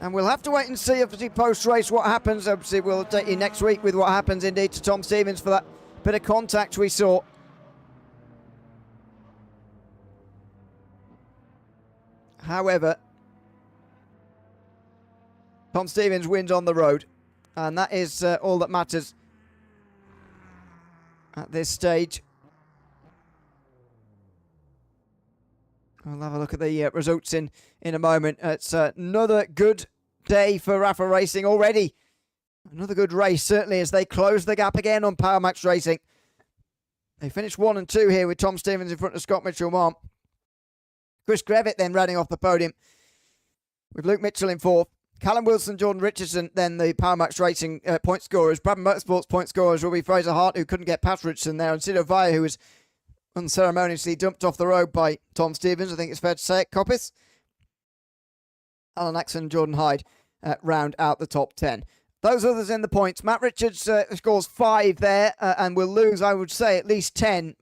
And we'll have to wait and see, obviously, post-race what happens. Obviously, we'll update you next week with what happens indeed to Tom Stevens for that bit of contact we saw. However, Tom Stevens wins on the road, and that is all that matters at this stage. We'll have a look at the results in a moment. It's another good day for Rafa Racing already. Another good race, certainly, as they close the gap again on Power Max Racing. They finished 1 and 2 here with Tom Stevens in front of Scott Mitchell. Chris Grevitt then running off the podium with Luke Mitchell in 4th. Callum Wilson, Jordan Richardson, then the Power Max Racing point scorers. Brabham Motorsports point scorers will be Fraser Hart, who couldn't get past Richardson there, and Sido Vaya, who was unceremoniously dumped off the road by Tom Stevens. I think it's fair to say it, Coppice. Alan Axon and Jordan Hyde round out the top 10. Those others in the points. Matt Richards scores 5 there and will lose, I would say, at least 10,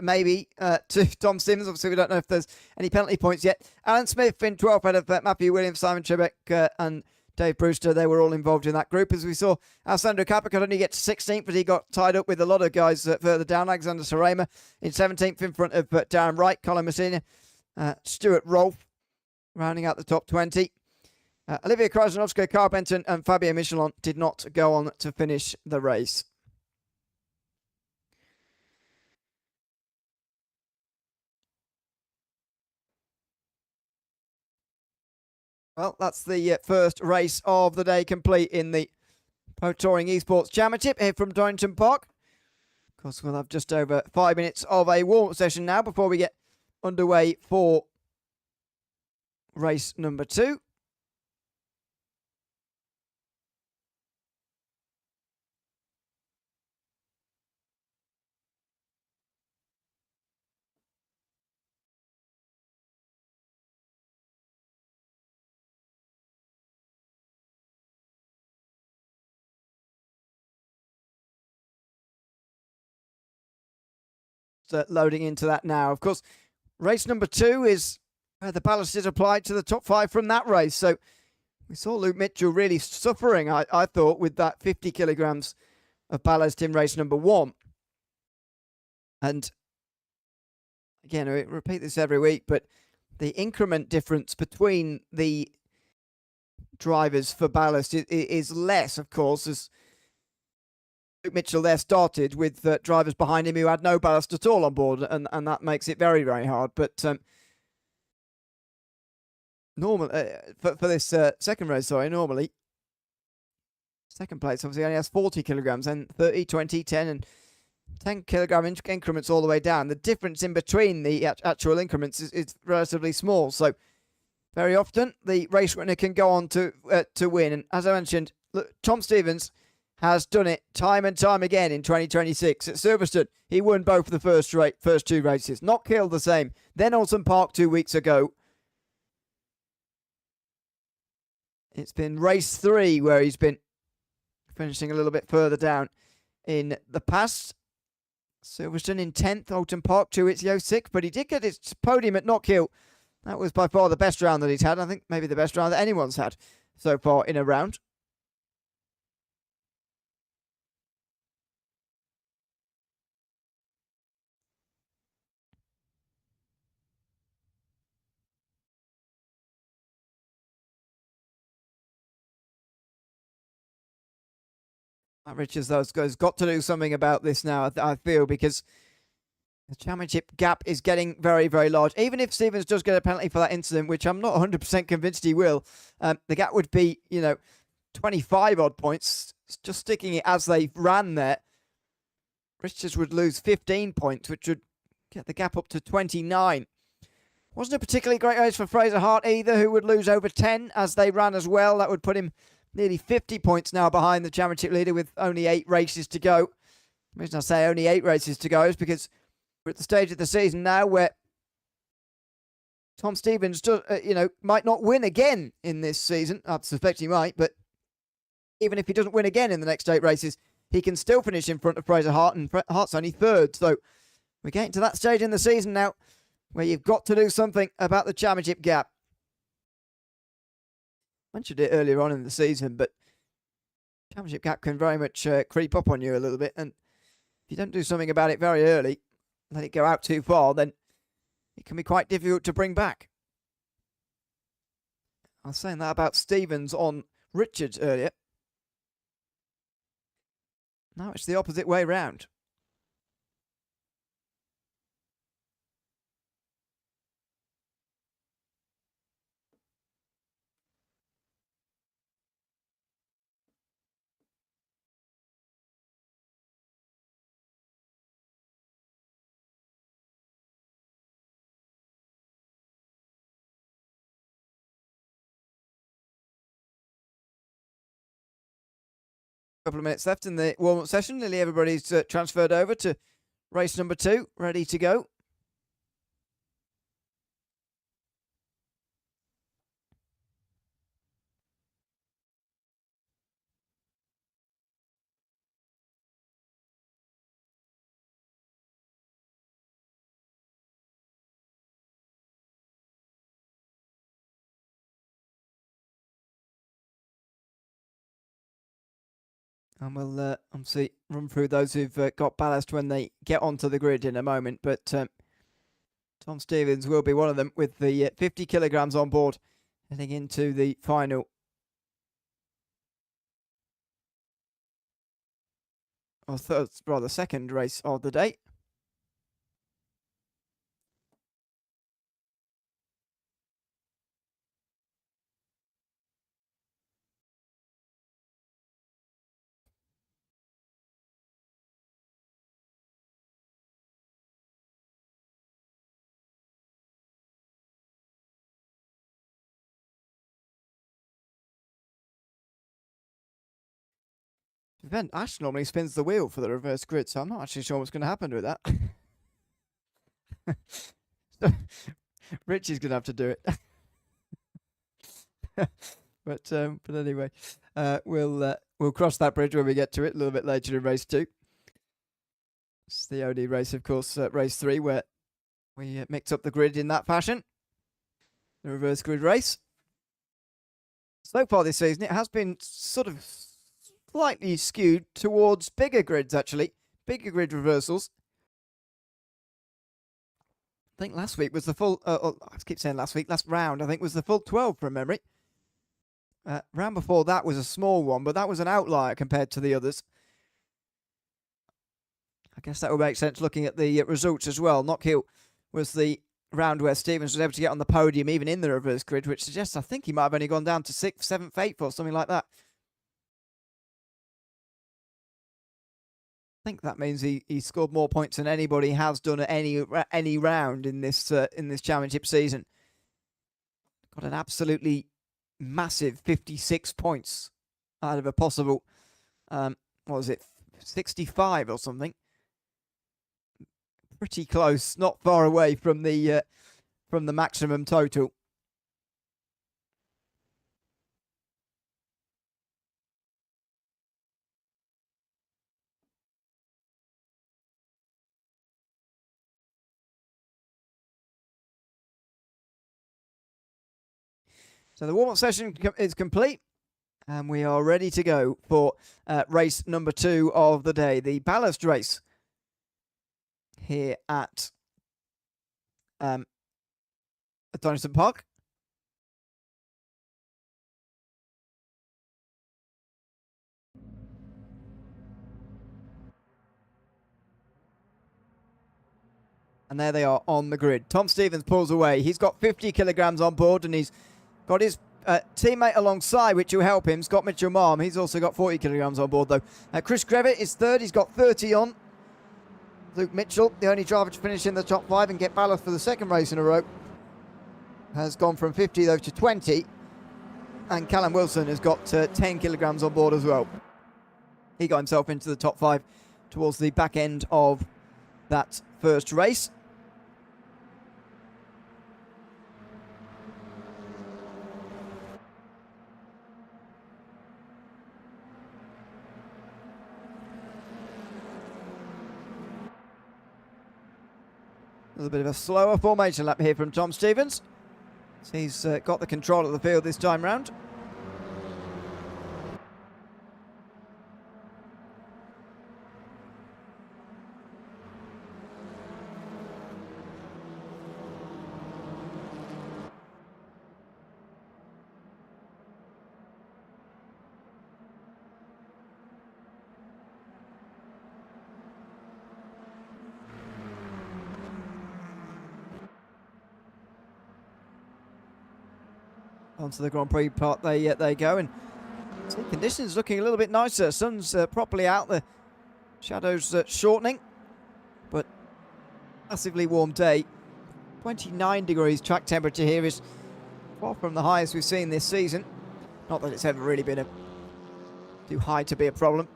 maybe, to Tom Simmons. Obviously, we don't know if there's any penalty points yet. Alan Smith in 12th ahead of Matthew Williams, Simon Trebek and Dave Brewster. They were all involved in that group. As we saw, Alessandro Capra could only get to 16th, but he got tied up with a lot of guys further down. Alexander Sarema in 17th in front of Darren Wright, Colin Messina, Stuart Rolfe rounding out the top 20. Olivia Krasnowska, Carl Benton and Fabio Michelon did not go on to finish the race. Well, that's the first race of the day complete in the Pro Touring Esports Championship here from Donington Park. Of course, we'll have just over 5 minutes of a warm-up session now before we get underway for race number 2. Loading into that now. Of course, race number 2 is where the ballast is applied to the top 5 from that race. So we saw Luke Mitchell really suffering, I thought, with that 50 kilograms of ballast in race number 1. And again, I repeat this every week, but the increment difference between the drivers for ballast is less, of course, as Luke Mitchell there started with drivers behind him who had no ballast at all on board, and that makes it very, very hard. But normal for this second race, normally second place obviously only has 40 kilograms, and 30, 20, 10 and 10 kilogram increments all the way down. The difference in between the actual increments is relatively small. So very often the race winner can go on to win. And as I mentioned, look, Tom Stevens has done it time and time again in 2026. At Silverstone, he won both of the first 2 races. Knockhill the same. Then Alton Park 2 weeks ago. It's been race 3 where he's been finishing a little bit further down in the past. Silverstone in 10th, Alton Park 2, it's 06, but he did get his podium at Knockhill. That was by far the best round that he's had. I think maybe the best round that anyone's had so far in a round. Richards, though, has got to do something about this now, I feel, because the championship gap is getting very, very large. Even if Stevens does get a penalty for that incident, which I'm not 100% convinced he will, the gap would be, 25 odd points. Just sticking it as they ran there. Richards would lose 15 points, which would get the gap up to 29. Wasn't a particularly great race for Fraser Hart either, who would lose over 10 as they ran as well. That would put him nearly 50 points now behind the championship leader with only 8 races to go. The reason I say only 8 races to go is because we're at the stage of the season now where Tom Stevens, might not win again in this season. I suspect he might, but even if he doesn't win again in the next 8 races, he can still finish in front of Fraser Hart, and Hart's only 3rd. So we're getting to that stage in the season now where you've got to do something about the championship gap. Mentioned it earlier on in the season, but championship gap can very much creep up on you a little bit, and if you don't do something about it very early, let it go out too far, then it can be quite difficult to bring back. I was saying that about Stevens on Richards earlier. Now it's the opposite way round. Couple of minutes left in the warm-up session. Nearly everybody's transferred over to race number 2, ready to go. And we'll obviously run through those who've got ballast when they get onto the grid in a moment. But Tom Stevens will be one of them with the 50 kilograms on board heading into the final. Or third, rather second race of the day. Event Ash normally spins the wheel for the reverse grid, so I'm not actually sure what's going to happen with that. So, Richie's going to have to do it. but anyway, we'll cross that bridge when we get to it a little bit later in race 2. It's the only race, of course, race 3, where we mix up the grid in that fashion. The reverse grid race. So far this season, it has been sort of slightly skewed towards bigger grids, actually. Bigger grid reversals. I think last week was the full... I keep saying last week. Last round, I think, was the full 12 from memory. Round before that was a small one, but that was an outlier compared to the others. I guess that would make sense looking at the results as well. Knockhill was the round where Stevens was able to get on the podium, even in the reverse grid, which suggests I think he might have only gone down to 6th, 7th, 8th or something like that. I think that means he scored more points than anybody has done at any round in this championship season. Got an absolutely massive 56 points out of a possible, what was it, 65 or something. Pretty close, not far away from the maximum total. So the warm-up session is complete, and we are ready to go for race number 2 of the day, the ballast race here at Donington Park. And there they are on the grid. Tom Stevens pulls away. He's got 50 kilograms on board, and he's got his teammate alongside, which will help him, Scott Mitchell-Marm. He's also got 40 kilograms on board, though. Chris Grevitt is third. He's got 30 on. Luke Mitchell, the only driver to finish in the top 5 and get ballast for the second race in a row, has gone from 50, though, to 20. And Callum Wilson has got 10 kilograms on board as well. He got himself into the top 5 towards the back end of that first race. A little bit of a slower formation lap here from Tom Stevens. So he's got the control of the field this time round. Onto the Grand Prix part they go, and see, conditions looking a little bit nicer. Sun's properly out, the shadows shortening, but massively warm day. 29 degrees track temperature here is far from the highest we've seen this season. Not that it's ever really been too high to be a problem,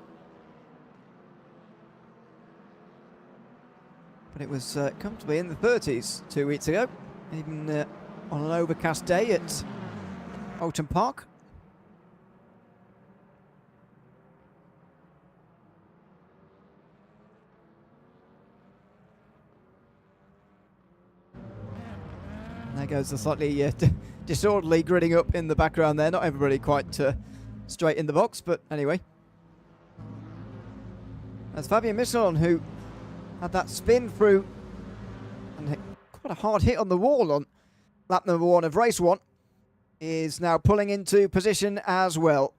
but it was comfortably in the 30s 2 weeks ago, even on an overcast day at Donington Park. And there goes the slightly disorderly gridding up in the background there. Not everybody quite straight in the box, but anyway. That's Fabian Misson, who had that spin through and quite a hard hit on the wall on lap number 1 of race 1, is now pulling into position as well.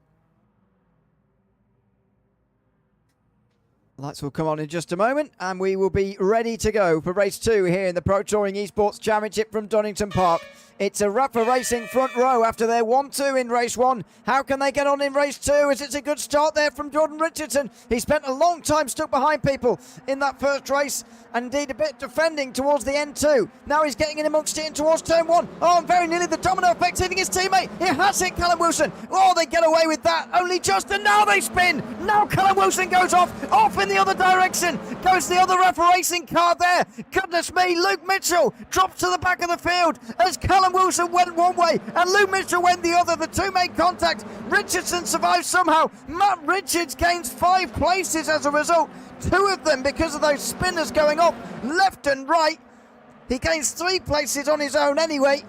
Lights will come on in just a moment and we will be ready to go for race 2 here in the Pro Touring Esports Championship from Donington Park. It's a Rafa Racing front row after their 1-2 in race 1. How can they get on in race 2 as it's a good start there from Jordan Richardson? He spent a long time stuck behind people in that first race and indeed a bit defending towards the end too. Now he's getting in amongst it in towards turn 1. Oh, and very nearly the domino effect hitting his teammate. He has hit Callum Wilson. Oh, they get away with that. Only just, and now they spin. Now Callum Wilson goes off in the other direction. Goes the other Rafa Racing car there. Goodness me, Luke Mitchell drops to the back of the field as Callum Wilson went one way and Luke Mitchell went the other. The two made contact. Richardson survives somehow. Matt Richards gains 5 places as a result. 2 of them because of those spinners going off left and right. He gains 3 places on his own anyway.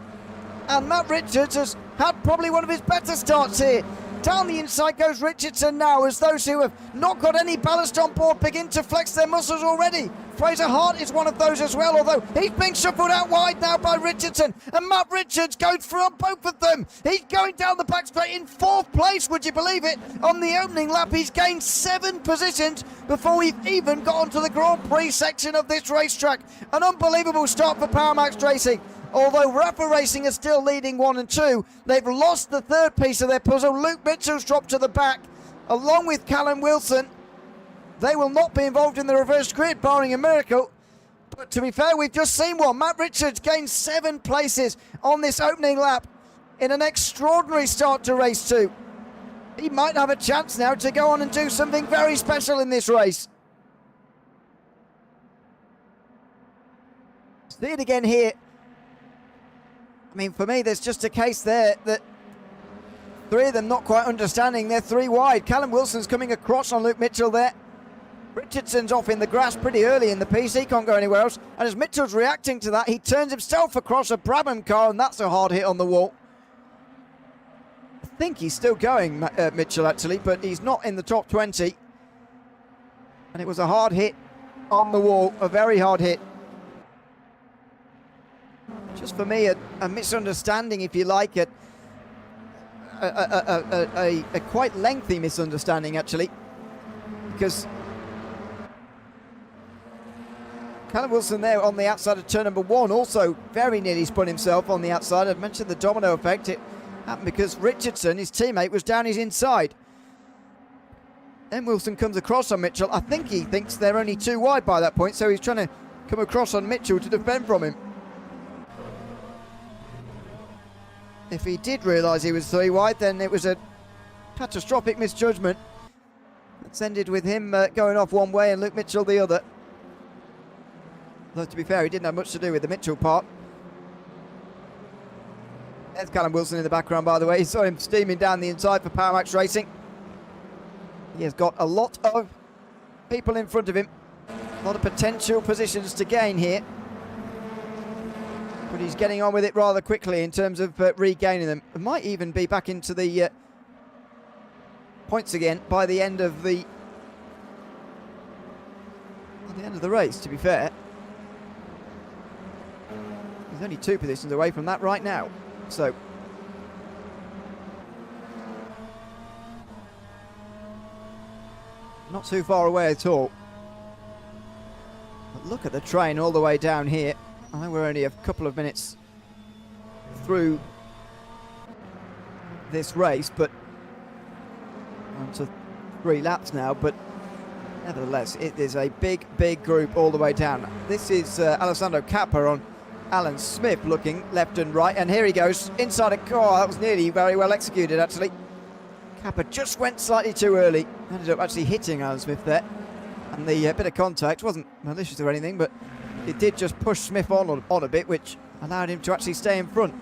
And Matt Richards has had probably one of his better starts here. Down the inside goes Richardson now as those who have not got any ballast on board begin to flex their muscles already. Fraser Hart is one of those as well, although he's being shuffled out wide now by Richardson. And Matt Richards goes through on both of them. He's going down the back straight in 4th place, would you believe it? On the opening lap, he's gained 7 positions before we've even got onto the Grand Prix section of this racetrack. An unbelievable start for Powermax Racing. Although Rafa Racing is still leading 1 and 2, they've lost the 3rd piece of their puzzle. Luke Mitchell's dropped to the back, along with Callum Wilson. They will not be involved in the reverse grid, barring a miracle. But to be fair, we've just seen one. Matt Richards gained 7 places on this opening lap in an extraordinary start to race 2. He might have a chance now to go on and do something very special in this race. See it again here. I mean, for me, there's just a case there that 3 of them not quite understanding. They're 3 wide. Callum Wilson's coming across on Luke Mitchell there. Richardson's off in the grass pretty early in the piece. He can't go anywhere else. And as Mitchell's reacting to that, he turns himself across a Brabham car, and that's a hard hit on the wall. I think he's still going, Mitchell, actually, but he's not in the top 20. And it was a hard hit on the wall, a very hard hit. Just for me, a misunderstanding, if you like it. A quite lengthy misunderstanding, actually. Because Callum Wilson there on the outside of turn number 1 also very nearly spun himself on the outside. I've mentioned the domino effect. It happened because Richardson, his teammate, was down his inside. Then Wilson comes across on Mitchell. I think he thinks they're only 2 wide by that point, so he's trying to come across on Mitchell to defend from him. If he did realise he was 3 wide, then it was a catastrophic misjudgment. It's ended with him going off one way and Luke Mitchell the other. Though, to be fair, he didn't have much to do with the Mitchell part. There's Callum Wilson in the background, by the way. You saw him steaming down the inside for Powermax Racing. He has got a lot of people in front of him. A lot of potential positions to gain here. But he's getting on with it rather quickly in terms of regaining them. It might even be back into the points again by the end of the race, to be fair. He's only 2 positions away from that right now. So not too far away at all. But look at the train all the way down here. I know we're only a couple of minutes through this race, but on to 3 laps now, but nevertheless, it is a big, big group all the way down. This is Alessandro Cappa on Alan Smith looking left and right, and here he goes inside a car. That was nearly very well executed, actually. Cappa just went slightly too early, ended up actually hitting Alan Smith there, and the bit of contact wasn't malicious or anything, but it did just push Smith on a bit, which allowed him to actually stay in front.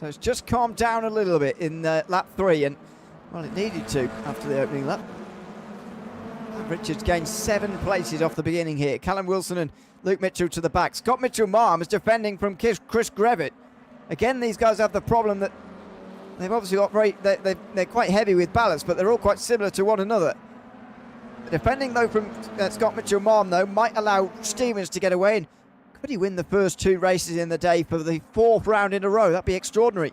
So it's just calmed down a little bit in lap 3, and, well, it needed to after the opening lap. Richards gained 7 places off the beginning here. Callum Wilson and Luke Mitchell to the back. Scott Mitchell-Marm is defending from Chris Grevitt. Again, these guys have the problem that they've obviously got they're quite heavy with ballast, but they're all quite similar to one another. Defending, though, from Scott Mitchell-Marm, though, might allow Stevens to get away. And could he win the first 2 races in the day for the 4th round in a row? That'd be extraordinary.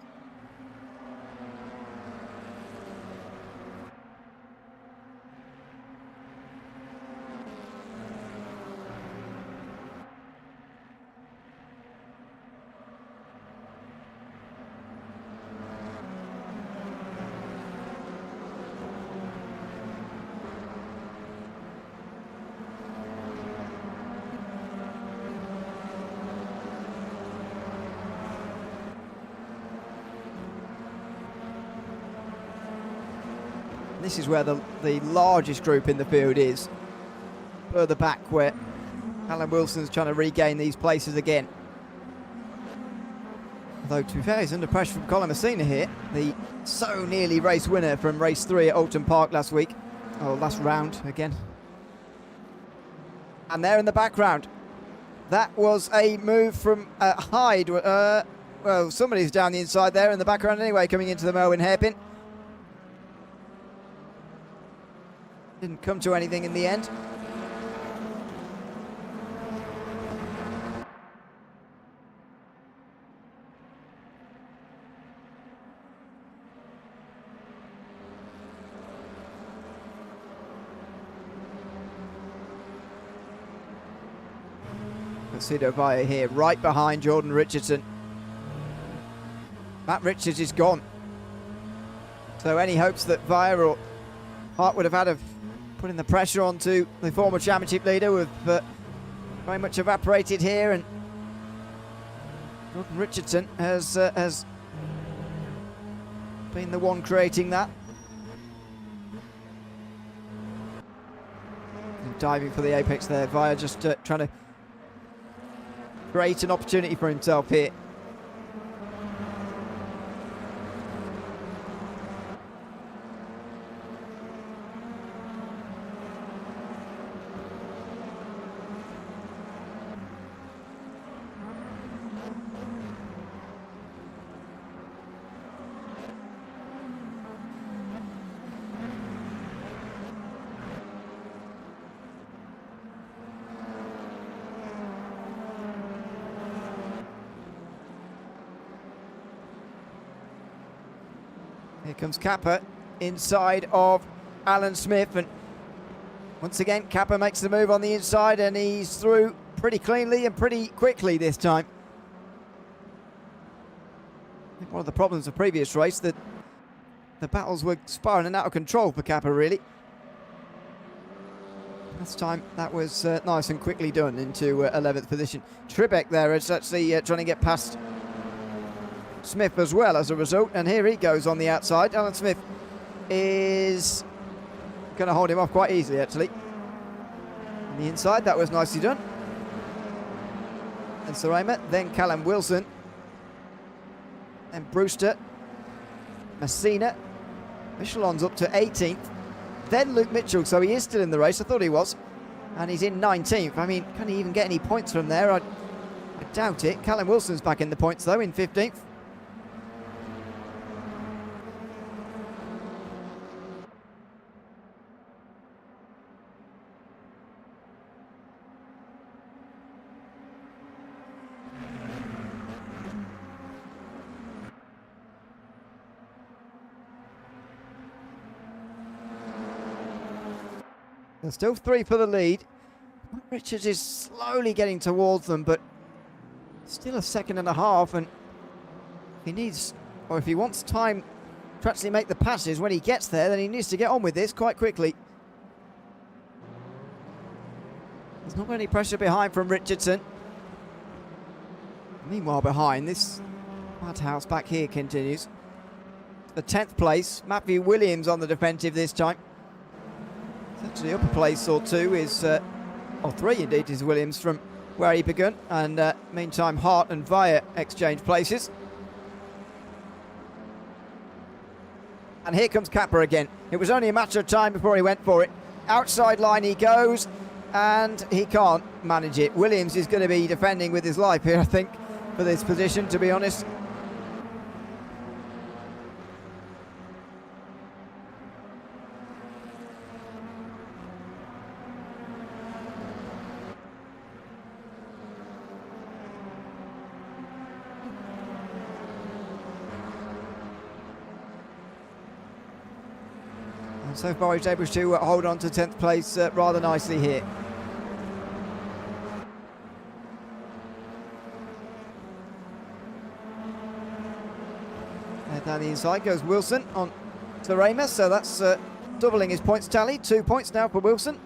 This is where the largest group in the field is. Further back where Callum Wilson's trying to regain these places again. Although, to be fair, he's under pressure from Colin Messina here. The so nearly race winner from race 3 at Oulton Park last week. Oh, last round again. And there in the background, that was a move from Hyde. Well, somebody's down the inside there in the background anyway, coming into the Merwin hairpin. Didn't come to anything in the end. Placido Via here, right behind Jordan Richardson. Matt Richards is gone. So any hopes that Via or Hart would have had of putting the pressure onto the former championship leader with very much evaporated here, and Jordan Richardson has been the one creating that. And diving for the apex there, Via just trying to create an opportunity for himself here. Here comes Kappa inside of Alan Smith, and once again Kappa makes the move on the inside, and he's through pretty cleanly and pretty quickly this time. I think one of the problems of the previous race, that the battles were spiraling out of control for Kappa, really. This time that was nice and quickly done into 11th position. Tribeck there is actually trying to get past Smith as well as a result, and here he goes on the outside. Alan Smith is going to hold him off quite easily, actually. On the inside, that was nicely done. And Sarema, then Callum Wilson, then Brewster, Messina, Michelon's up to 18th, then Luke Mitchell, so he is still in the race. I thought he was, and he's in 19th. I mean, can he even get any points from there? I doubt it. Callum Wilson's back in the points though, in 15th. There's still 3 for the lead. Richards is slowly getting towards them, but still a second and a half, and he needs, or if he wants time to actually make the passes when he gets there, then he needs to get on with this quite quickly. There's not any pressure behind from Richardson. Meanwhile, behind, this madhouse back here continues. The 10th place, Matthew Williams on the defensive this time. Actually, upper place or 2 is, or 3 indeed, is Williams from where he began. And meantime, Hart and Via exchange places. And here comes Kappa again. It was only a matter of time before he went for it. Outside line he goes, and he can't manage it. Williams is going to be defending with his life here, I think, for this position, to be honest. So far he's able to hold on to 10th place rather nicely here. And down the inside goes Wilson on to Ramos, so that's doubling his points tally. 2 points now for Wilson.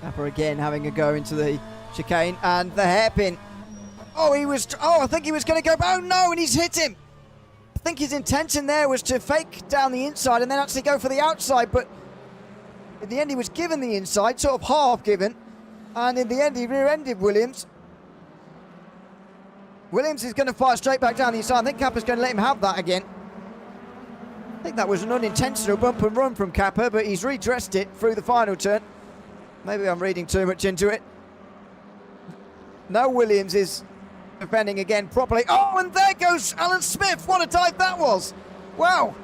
Kappa again having a go into the chicane, and the hairpin. I think he was going to go, oh no, and he's hit him. I think his intention there was to fake down the inside and then actually go for the outside, but in the end he was given the inside, sort of half given, and in the end he rear-ended Williams. Williams is going to fire straight back down the inside. I think Kappa's going to let him have that again. I think that was an unintentional bump and run from Kappa, but he's redressed it through the final turn. Maybe I'm reading too much into it. Now Williams is defending again properly. Oh, and there goes Alan Smith. What a dive that was. Wow.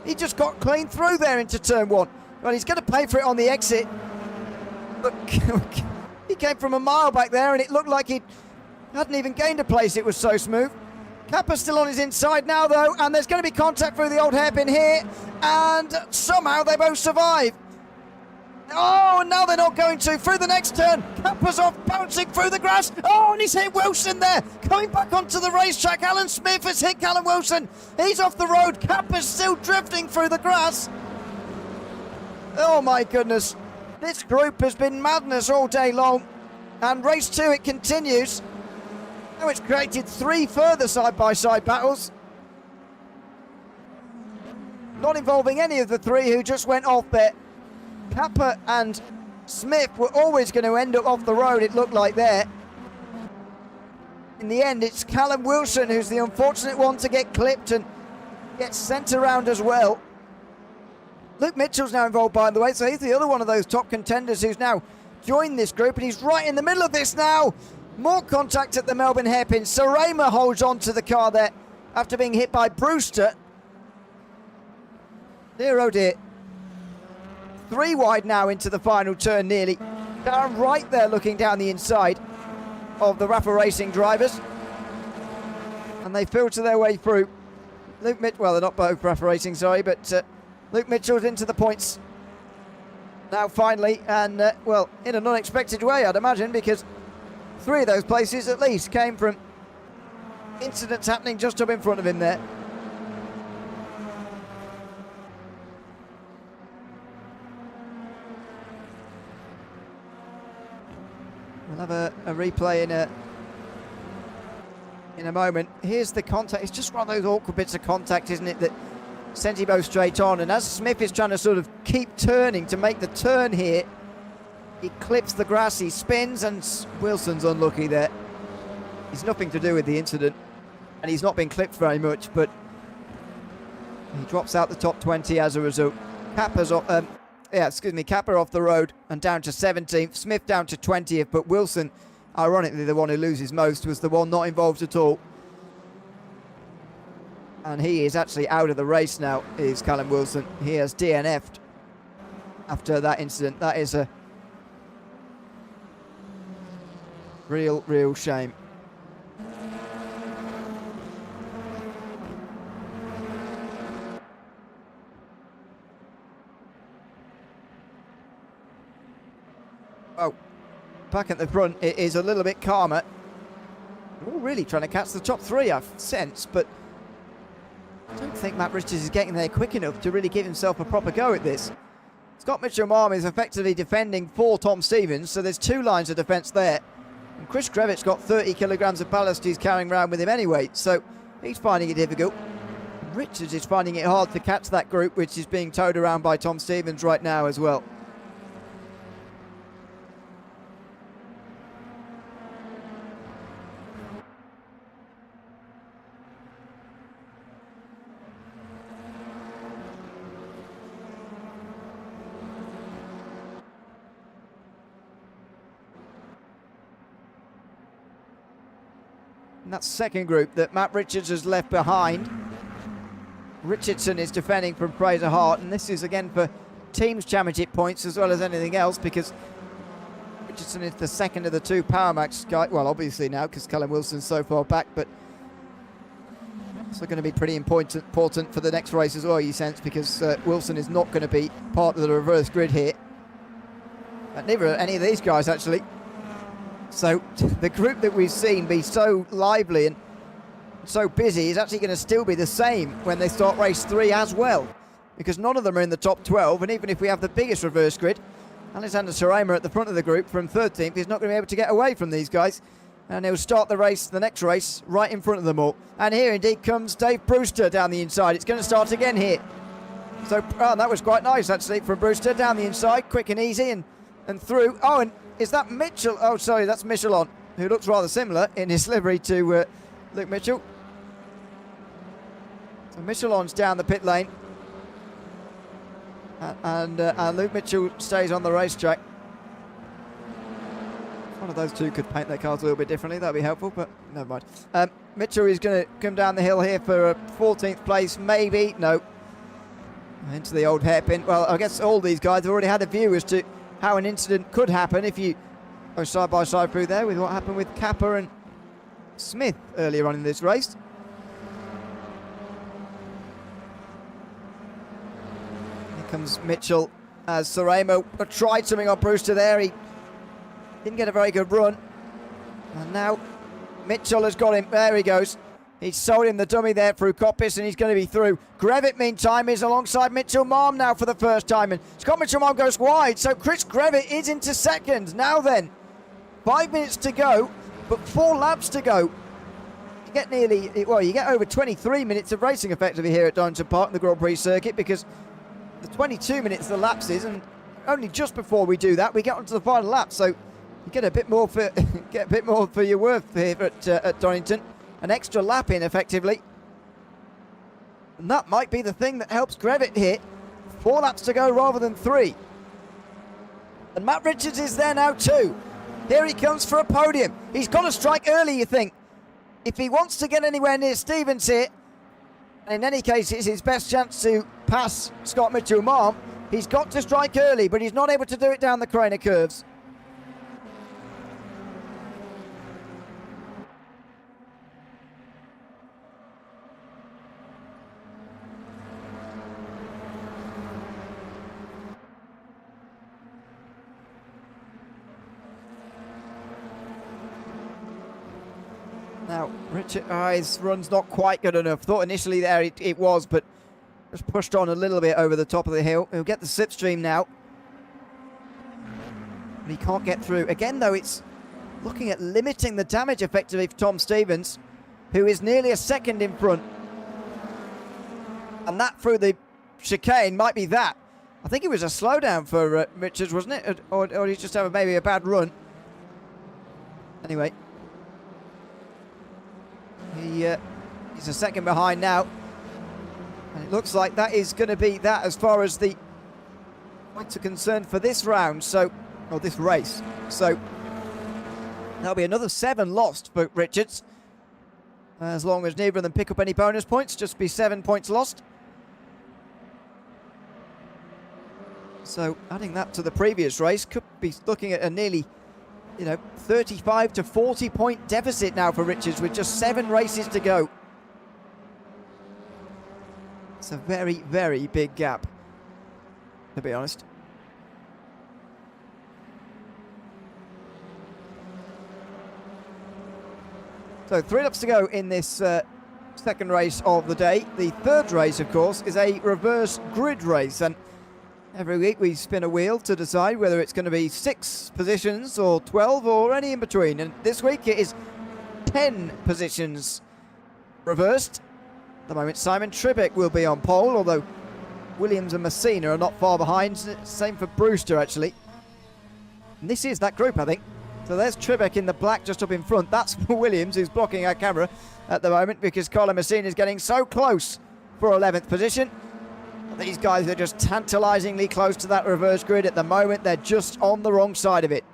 He just got clean through there into turn one. Well, he's going to pay for it on the exit. Look, he came from a mile back there, and it looked like he hadn't even gained a place. It was so smooth. Kappa's still on his inside now, though, and there's going to be contact through the old hairpin here, and somehow they both survive. Oh, and now they're not going to. Through the next turn, Kappa's off, bouncing through the grass. Oh, and he's hit Wilson there. Coming back onto the racetrack, Alan Smith has hit Callum Wilson. He's off the road. Kappa's still drifting through the grass. Oh, my goodness. This group has been madness all day long. And race 2, it continues. Now it's created 3 further side-by-side battles. Not involving any of the 3 who just went off there. Kappa and Smith were always going to end up off the road, it looked like there. In the end, it's Callum Wilson who's the unfortunate one to get clipped and gets sent around as well. Luke Mitchell's now involved, by the way, so he's the other one of those top contenders who's now joined this group, and he's right in the middle of this now. More contact at the Melbourne hairpin. Sarema holds on to the car there after being hit by Brewster. Dear, oh dear. 3 wide now into the final turn nearly. Down right there looking down the inside of the Rafa Racing drivers. And they filter their way through. Luke Mitchell, well, they're not both Rafa Racing, sorry, but Luke Mitchell's into the points now finally, and well, in an unexpected way, I'd imagine, because 3 of those places at least came from incidents happening just up in front of him there. We'll have a replay in a moment. Here's the contact. It's just one of those awkward bits of contact, isn't it, that sends him both straight on. And as Smith is trying to sort of keep turning to make the turn here, he clips the grass, he spins, and Wilson's unlucky there. He's nothing to do with the incident, and he's not been clipped very much, but he drops out the top 20 as a result. Kappa's off, Kappa off the road and down to 17th, Smith down to 20th, but Wilson, ironically the one who loses most, was the one not involved at all. And he is actually out of the race now, is Callum Wilson. He has DNF'd after that incident. That is a real shame. Oh, back at the front, it is a little bit calmer. We're all really trying to catch the top 3, I've sensed, but I don't think Matt Richards is getting there quick enough to really give himself a proper go at this. Scott Mitchell-Marm is effectively defending for Tom Stevens, so there's 2 lines of defence there. And Chris Krevitz got 30 kilograms of ballast he's carrying around with him anyway, so he's finding it difficult. Richards is finding it hard to catch that group, which is being towed around by Tom Stevens right now as well. in that second group that Matt Richards has left behind. Richardson is defending from Fraser Hart, and this is again for Teams Championship points as well as anything else, because Richardson is the second of the two Power Max guys. Well, obviously now, because Callum Wilson's so far back, but also going to be pretty important for the next race as well, you sense, because Wilson is not going to be part of the reverse grid here. Neither are any of these guys, actually. So the group that we've seen be so lively and so busy is actually going to still be the same when they start race 3 as well, because none of them are in the top 12, and even if we have the biggest reverse grid, Alexander Sarema at the front of the group from 13th is not going to be able to get away from these guys, and he'll start the next race right in front of them all. And here indeed comes Dave Brewster down the inside. It's going to start again here. So that was quite nice actually from Brewster down the inside, quick and easy and through. Oh, and is that Mitchell? Oh, sorry, that's Michelon, who looks rather similar in his livery to Luke Mitchell. So Michelon's down the pit lane. And Luke Mitchell stays on the racetrack. One of those two could paint their cars a little bit differently. That'd be helpful, but never mind. Mitchell is going to come down the hill here for a 14th place, maybe. No. Into the old hairpin. Well, I guess all these guys have already had a view as to how an incident could happen if you go side by side through there with what happened with Kappa and Smith earlier on in this race. Here comes Mitchell as Saremo tried something on Brewster there. He didn't get a very good run. And now Mitchell has got him. There he goes. He's sold him the dummy there through Coppice, and he's going to be through. Grevitt, meantime, is alongside Mitchell Marm now for the first time. And Scott Mitchell Marm goes wide, so Chris Grevitt is into second. Now then, 5 minutes to go, but 4 laps to go. You get you get over 23 minutes of racing effectively here at Donington Park, the Grand Prix circuit, because the 22 minutes the lapses, and only just before we do that, we get onto the final lap. So you get a bit more for your worth here at Donington. An extra lap in, effectively. And that might be the thing that helps Grevitt here. 4 laps to go rather than 3. And Matt Richards is there now too. Here he comes for a podium. He's got to strike early, you think. If he wants to get anywhere near Stevens here, and in any case it's his best chance to pass Scott Mitchell-Marm, he's got to strike early, but he's not able to do it down the Craner curves. Now, Richard, his run's not quite good enough. Thought initially there it was, but just pushed on a little bit over the top of the hill. He'll get the slipstream now. But he can't get through. Again, though, it's looking at limiting the damage effectively for Tom Stevens, who is nearly a second in front. And that through the chicane might be that. I think it was a slowdown for Richards, wasn't it? Or did he just have maybe a bad run? Anyway. He's a second behind now, and it looks like that is going to be that as far as the points are concerned for this round, or this race. So that'll be another 7 lost for Richards, as long as neither of them pick up any bonus points. Just be 7 points lost. So adding that to the previous race, could be looking at a nearly 35 to 40 point deficit now for Richards with just 7 races to go. It's a very, very big gap, to be honest. So 3 laps to go in this second race of the day. The third race, of course, is a reverse grid race, and every week we spin a wheel to decide whether it's going to be 6 positions or 12 or any in between. And this week it is 10 positions reversed. At the moment Simon Tribick will be on pole, although Williams and Messina are not far behind. Same for Brewster, actually. And this is that group, I think. So there's Tribick in the black just up in front. That's Williams, who's blocking our camera at the moment because Colin Messina is getting so close for 11th position. These guys are just tantalisingly close to that reverse grid at the moment. They're just on the wrong side of it.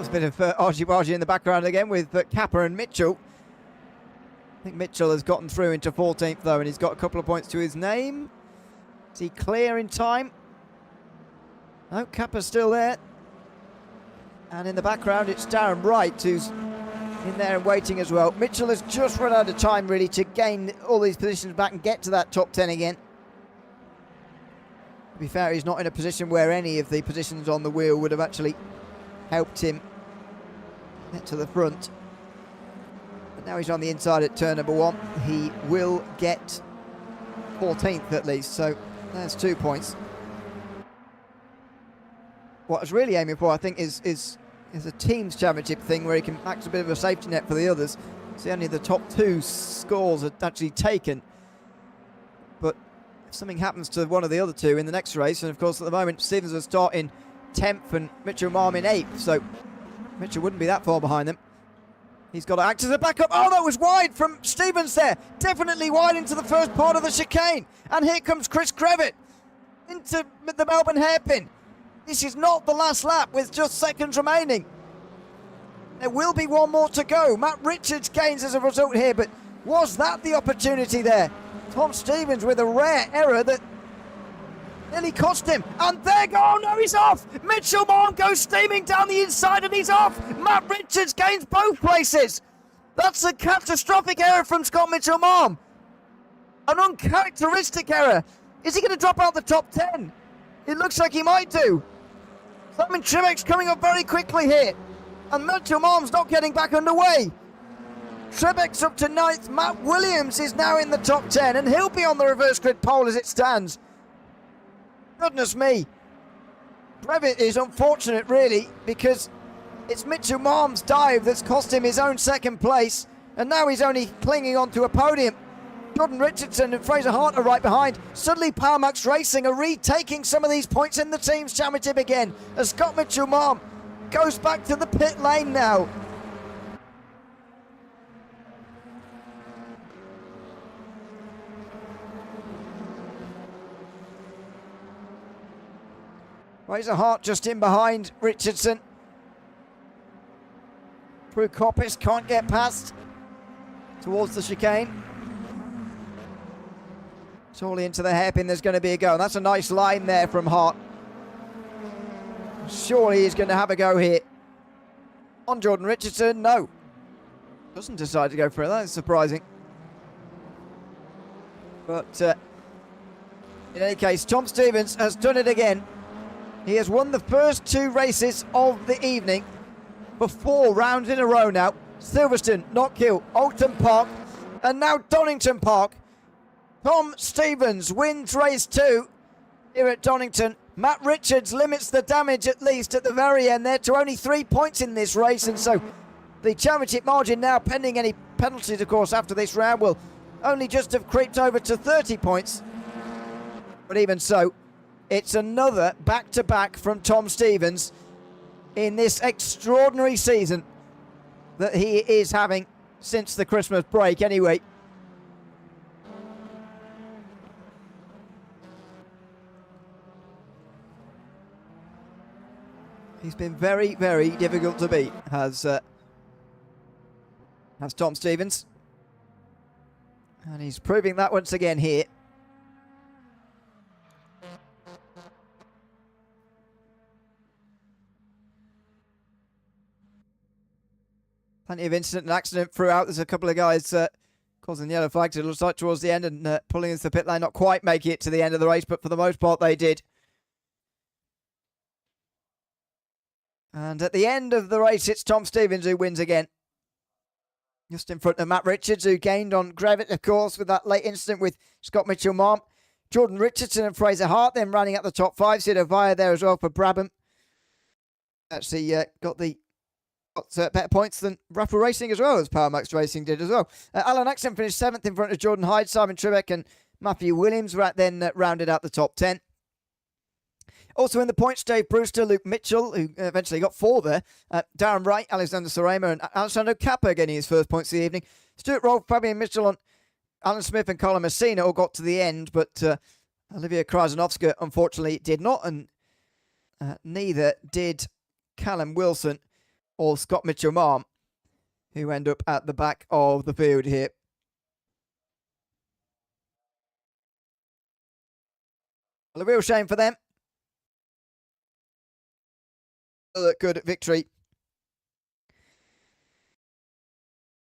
was a bit of argy-bargy in the background again with Kappa and Mitchell. I think Mitchell has gotten through into 14th though, and he's got a couple of points to his name. Is he clear in time? No, Kappa's still there. And in the background, it's Darren Wright who's in there and waiting as well. Mitchell has just run out of time, really, to gain all these positions back and get to that top 10 again. To be fair, he's not in a position where any of the positions on the wheel would have actually helped him get to the front. But now he's on the inside at turn number 1. He will get 14th at least, so there's 2 points. What I was really aiming for, I think, is a team's championship thing where he can act a bit of a safety net for the others. See, only the top 2 scores are actually taken. But if something happens to one of the other 2 in the next race, and of course at the moment Stevens will start in 10th and Mitchell Marm in 8th, so Mitchell wouldn't be that far behind them. He's got to act as a backup. Oh, that was wide from Stevens there. Definitely wide into the first part of the chicane. And here comes Chris Crevitt into the Melbourne hairpin. This is not the last lap with just seconds remaining. There will be one more to go. Matt Richards gains as a result here, but was that the opportunity there? Tom Stevens with a rare error that nearly cost him. And there go, oh no, he's off. Mitchell Marm goes steaming down the inside and he's off. Matt Richards gains both places. That's a catastrophic error from Scott Mitchell Marm. An uncharacteristic error. Is he going to drop out the top 10? It looks like he might do. Simon Trebek's coming up very quickly here. And Mitchell Marm's not getting back underway. Trebek's up to 9th. Matt Williams is now in the top 10 and he'll be on the reverse grid pole as it stands. Goodness me. Brevitt is unfortunate really because it's Mitchell Marm's dive that's cost him his own second place and now he's only clinging on to a podium. Jordan Richardson and Fraser Hart are right behind. Suddenly Power Max Racing are retaking some of these points in the team's championship again as Scott Mitchell Marm goes back to the pit lane now. Fraser Hart just in behind Richardson. Prue Coppis can't get past towards the chicane. Surely into the hairpin there's going to be a go. And that's a nice line there from Hart. Surely he's going to have a go here. On Jordan Richardson, no. Doesn't decide to go for it. That is surprising. But in any case, Tom Stevens has done it again. He has won the first 2 races of the evening for 4 rounds in a row now. Silverstone, Knockhill, Oulton Park, and now Donington Park. Tom Stevens wins race 2 here at Donington. Matt Richards limits the damage at least at the very end there to only 3 points in this race, and so the championship margin now, pending any penalties of course after this round, will only just have creeped over to 30 points. But even so, it's another back-to-back from Tom Stevens in this extraordinary season that he is having since the Christmas break anyway. He's been very, very difficult to beat, has Tom Stevens. And he's proving that once again here. Plenty of incident and accident throughout. There's a couple of guys causing yellow flags, it looks like, towards the end and pulling into the pit lane. Not quite making it to the end of the race, but for the most part they did. And at the end of the race, it's Tom Stevens who wins again. Just in front of Matt Richards, who gained on Grevitt, of course, with that late incident with Scott Mitchell Marm. Jordan Richardson and Fraser Hart then running at the top 5. Sid O'Via there as well for Brabham. Actually got better points than Raffle Racing as well, as Power Max Racing did as well. Alan Axon finished 7th in front of Jordan Hyde. Simon Trebek and Matthew Williams then rounded out the top 10. Also in the points, Dave Brewster, Luke Mitchell, who eventually got 4 there. Darren Wright, Alexander Sorema, and Alessandro Cappa getting his first points of the evening. Stuart Rolfe, Fabian Mitchell, on Alan Smith and Colin Messina all got to the end, but Olivia Krasnowska unfortunately did not, and neither did Callum Wilson. or Scott Mitchell-Marm, who end up at the back of the field here. Well, a real shame for them. A good victory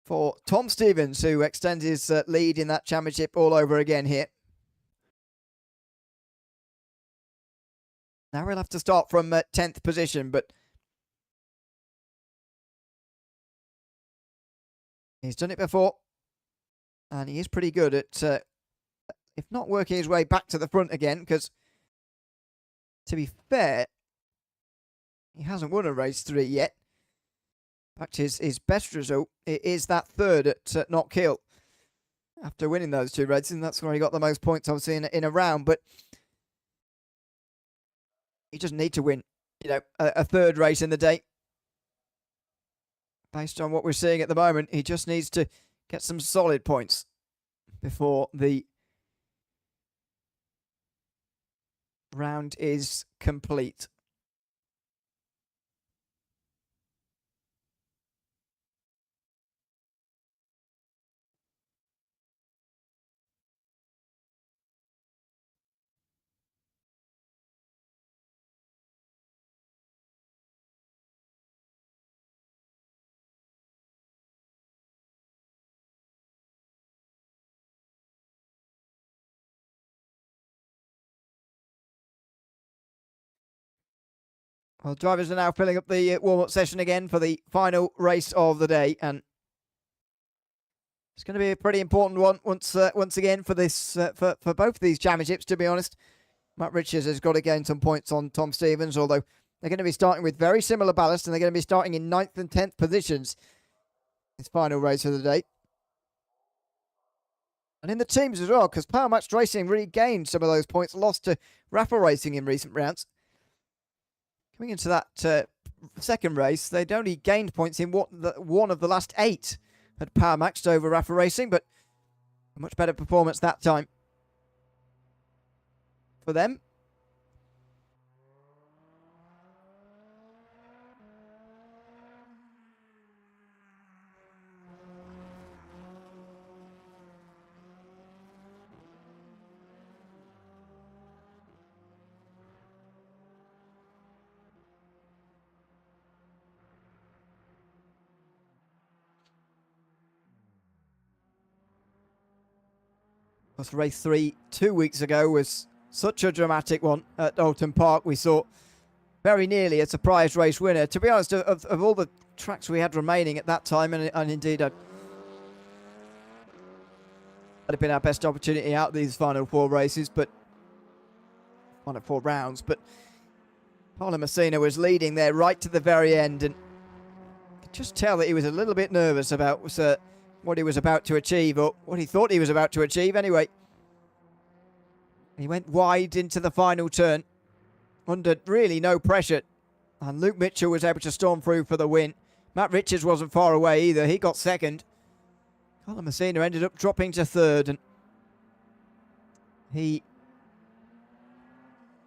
for Tom Stevens, who extends his lead in that championship all over again here. Now we'll have to start from 10th position, but he's done it before, and he is pretty good at, if not working his way back to the front again, because, to be fair, he hasn't won a race 3 yet. In fact, his best result is that third at Knockhill. After winning those 2 races, and that's where he got the most points, obviously, in a round, but he doesn't need to win, a third race in the day. Based on what we're seeing at the moment, he just needs to get some solid points before the round is complete. Well, drivers are now filling up the warm-up session again for the final race of the day, and it's going to be a pretty important one once again for this for both of these championships. To be honest, Matt Richards has got to gain some points on Tom Stevens, although they're going to be starting with very similar ballast, and they're going to be starting in 9th and 10th positions. This final race of the day, and in the teams as well, because Power Match Racing really gained some of those points lost to Raffle Racing in recent rounds. Coming into that second race, they'd only gained points in one of the last 8 had Power Maxed over Raffle Racing, but a much better performance that time for them. Race 3 2 weeks ago was such a dramatic one at Donington Park. We saw very nearly a surprise race winner. To be honest, of all the tracks we had remaining at that time, and indeed that'd have been our best opportunity out of these final 4 races, but final 4 rounds. But Paulo Messina was leading there right to the very end, and you could just tell that he was a little bit nervous about what he was about to achieve, or what he thought he was about to achieve anyway. He went wide into the final turn under really no pressure, and Luke Mitchell was able to storm through for the win. Matt Richards wasn't far away either. He got second. Paulo Messina ended up dropping to third, and he,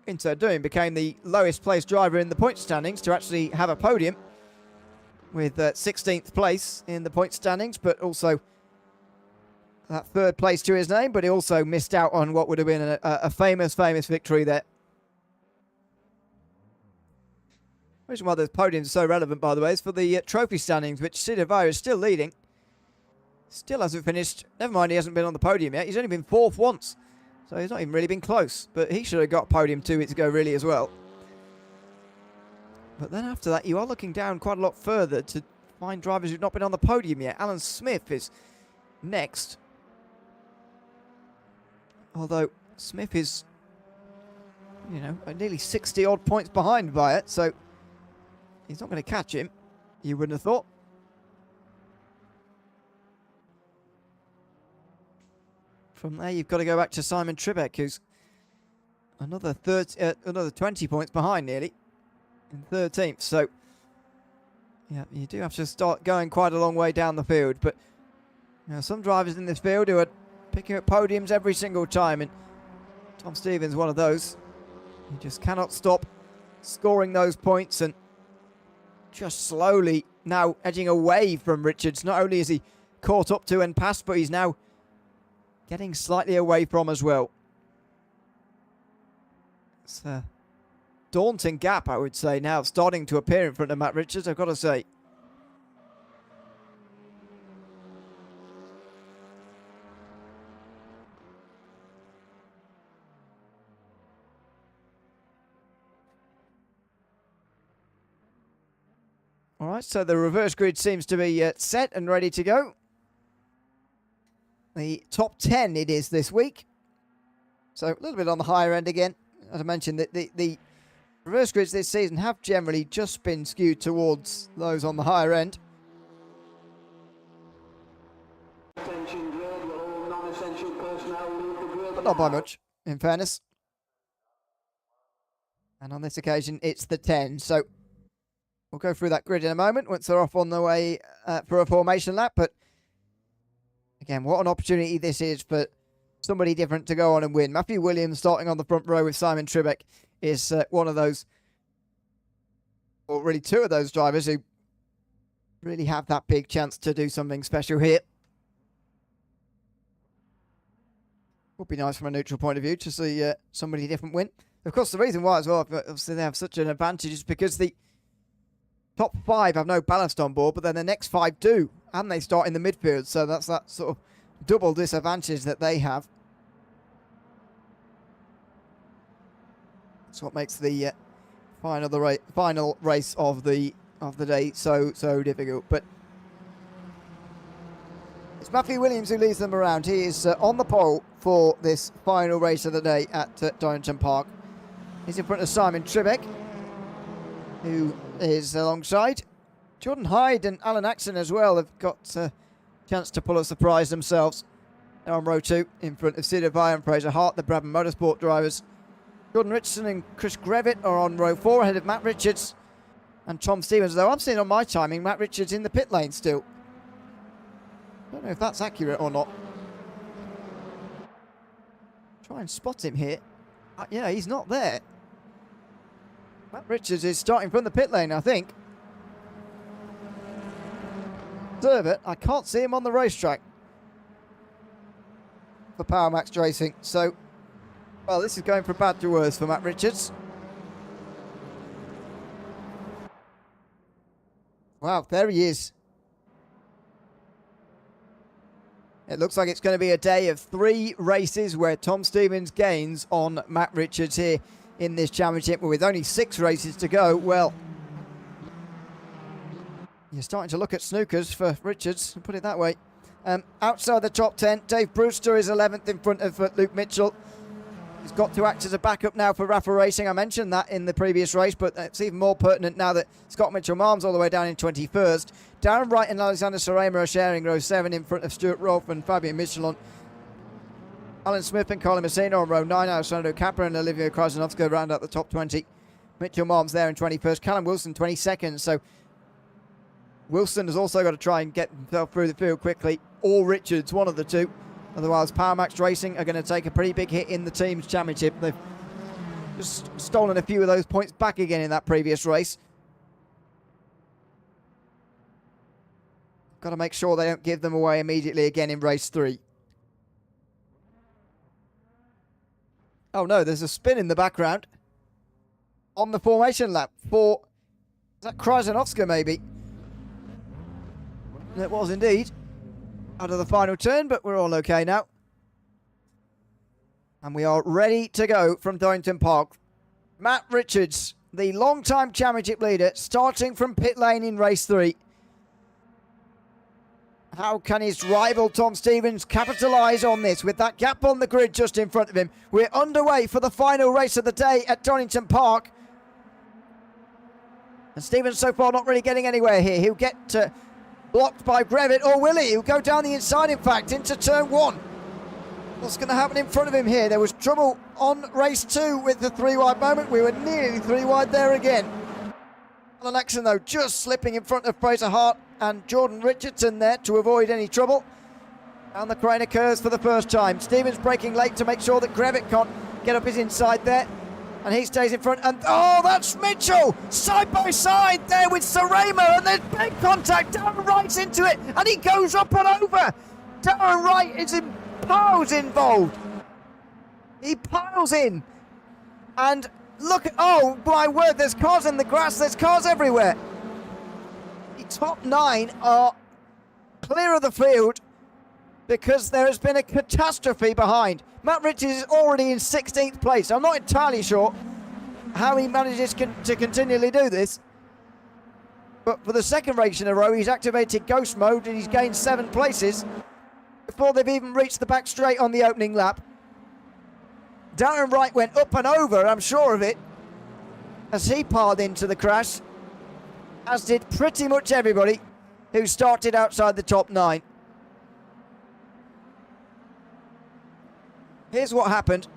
in so doing, became the lowest placed driver in the point standings to actually have a podium, with 16th place in the point standings, but also that 3rd place to his name. But he also missed out on what would have been a famous victory there. The reason why the podium is so relevant, by the way, is for the trophy standings, which Sidavaya is still leading. Still hasn't finished. Never mind, he hasn't been on the podium yet. He's only been 4th once, so he's not even really been close. But he should have got podium 2 weeks ago, really, as well. But then after that, you are looking down quite a lot further to find drivers who've not been on the podium yet. Alan Smith is next. Although Smith is, nearly 60-odd points behind Wyatt, so he's not going to catch him, you wouldn't have thought. From there, you've got to go back to Simon Tribeck, who's another 20 points behind nearly. In 13th, so yeah, you do have to start going quite a long way down the field. But some drivers in this field who are picking up podiums every single time, and Tom Stevens one of those. He just cannot stop scoring those points and just slowly now edging away from Richards. Not only is he caught up to and past, but he's now getting slightly away from as well. It's a daunting gap, I would say, now starting to appear in front of Matt Richards, I've got to say. All right, so the reverse grid seems to be set and ready to go. The top 10 it is this week. So a little bit on the higher end again. As I mentioned, the reverse grids this season have generally just been skewed towards those on the higher end. But not by much, in fairness. And on this occasion, it's the 10. So we'll go through that grid in a moment once they're off on the way for a formation lap. But again, what an opportunity this is for somebody different to go on and win. Matthew Williams starting on the front row with Simon Tribeck is one of those, or really two of those drivers who really have that big chance to do something special here. Would be nice from a neutral point of view to see somebody different win. Of course, the reason why as well, obviously they have such an advantage is because the top 5 have no ballast on board, but then the next 5 do, and they start in the midfield. So that's that sort of double disadvantage that they have. That's what makes the final race of the day so difficult. But it's Matthew Williams who leads them around. He is on the pole for this final race of the day at Donington Park. He's in front of Simon Tribeck, who is alongside. Jordan Hyde and Alan Axon as well have got a chance to pull a surprise themselves. They're on row 2 in front of Sid Avaya and Fraser Hart, the Brabham Motorsport drivers. Jordan Richardson and Chris Grevitt are on row 4 ahead of Matt Richards and Tom Stevens. Though I'm seeing on my timing Matt Richards in the pit lane still. Don't know if that's accurate or not. Try and spot him here. Yeah, he's not there. Matt Richards is starting from the pit lane, I think. Observe it. I can't see him on the racetrack for Power Max Racing. So, well, this is going from bad to worse for Matt Richards. Wow, there he is. It looks like it's going to be a day of 3 races where Tom Stevens gains on Matt Richards here in this championship. But with only 6 races to go, well, you're starting to look at snookers for Richards, put it that way. Outside the top 10, Dave Brewster is 11th in front of Luke Mitchell. He's got to act as a backup now for Rafa Racing. I mentioned that in the previous race, but it's even more pertinent now that Scott Mitchell-Malm's all the way down in 21st. Darren Wright and Alexander Sorema are sharing row 7 in front of Stuart Rolfe and Fabian Michelon. Alan Smith and Colin Messina on row 9. Alessandro Capra and Olivia Krasnowska round out the top 20. Mitchell-Malm's there in 21st. Callum Wilson 22nd. So Wilson has also got to try and get himself through the field quickly, or Richards, one of the two. Otherwise, Power Max Racing are going to take a pretty big hit in the team's championship. They've just stolen a few of those points back again in that previous race. Got to make sure they don't give them away immediately again in race 3. Oh no, there's a spin in the background on the formation lap for, is that Krasnowska maybe? It was indeed. Out of the final turn, but we're all okay now. And we are ready to go from Donington Park. Matt Richards, the long-time championship leader, starting from pit lane in race 3. How can his rival Tom Stevens capitalise on this with that gap on the grid just in front of him? We're underway for the final race of the day at Donington Park. And Stevens so far not really getting anywhere here. He'll get blocked by Grevitt, or will he? He'll go down the inside, in fact, into turn 1. What's going to happen in front of him here? There was trouble on race 2 with the 3-wide moment. We were nearly 3-wide there again. Alan Axon, though, just slipping in front of Fraser Hart and Jordan Richardson there to avoid any trouble. And the crane occurs for the first time. Stevens braking late to make sure that Grevitt can't get up his inside there. And he stays in front, and oh, that's Mitchell! Side by side there with Serema, and there's big contact. Darren Wright's into it, and he goes up and over. Darren Wright is piles involved. He piles in. And look at, oh my word, there's cars in the grass, there's cars everywhere. The top 9 are clear of the field because there has been a catastrophe behind. Matt Richards is already in 16th place. I'm not entirely sure how he manages to continually do this. But for the second race in a row, he's activated ghost mode and he's gained 7 places before they've even reached the back straight on the opening lap. Darren Wright went up and over, I'm sure of it, as he piled into the crash, as did pretty much everybody who started outside the top 9. Here's what happened.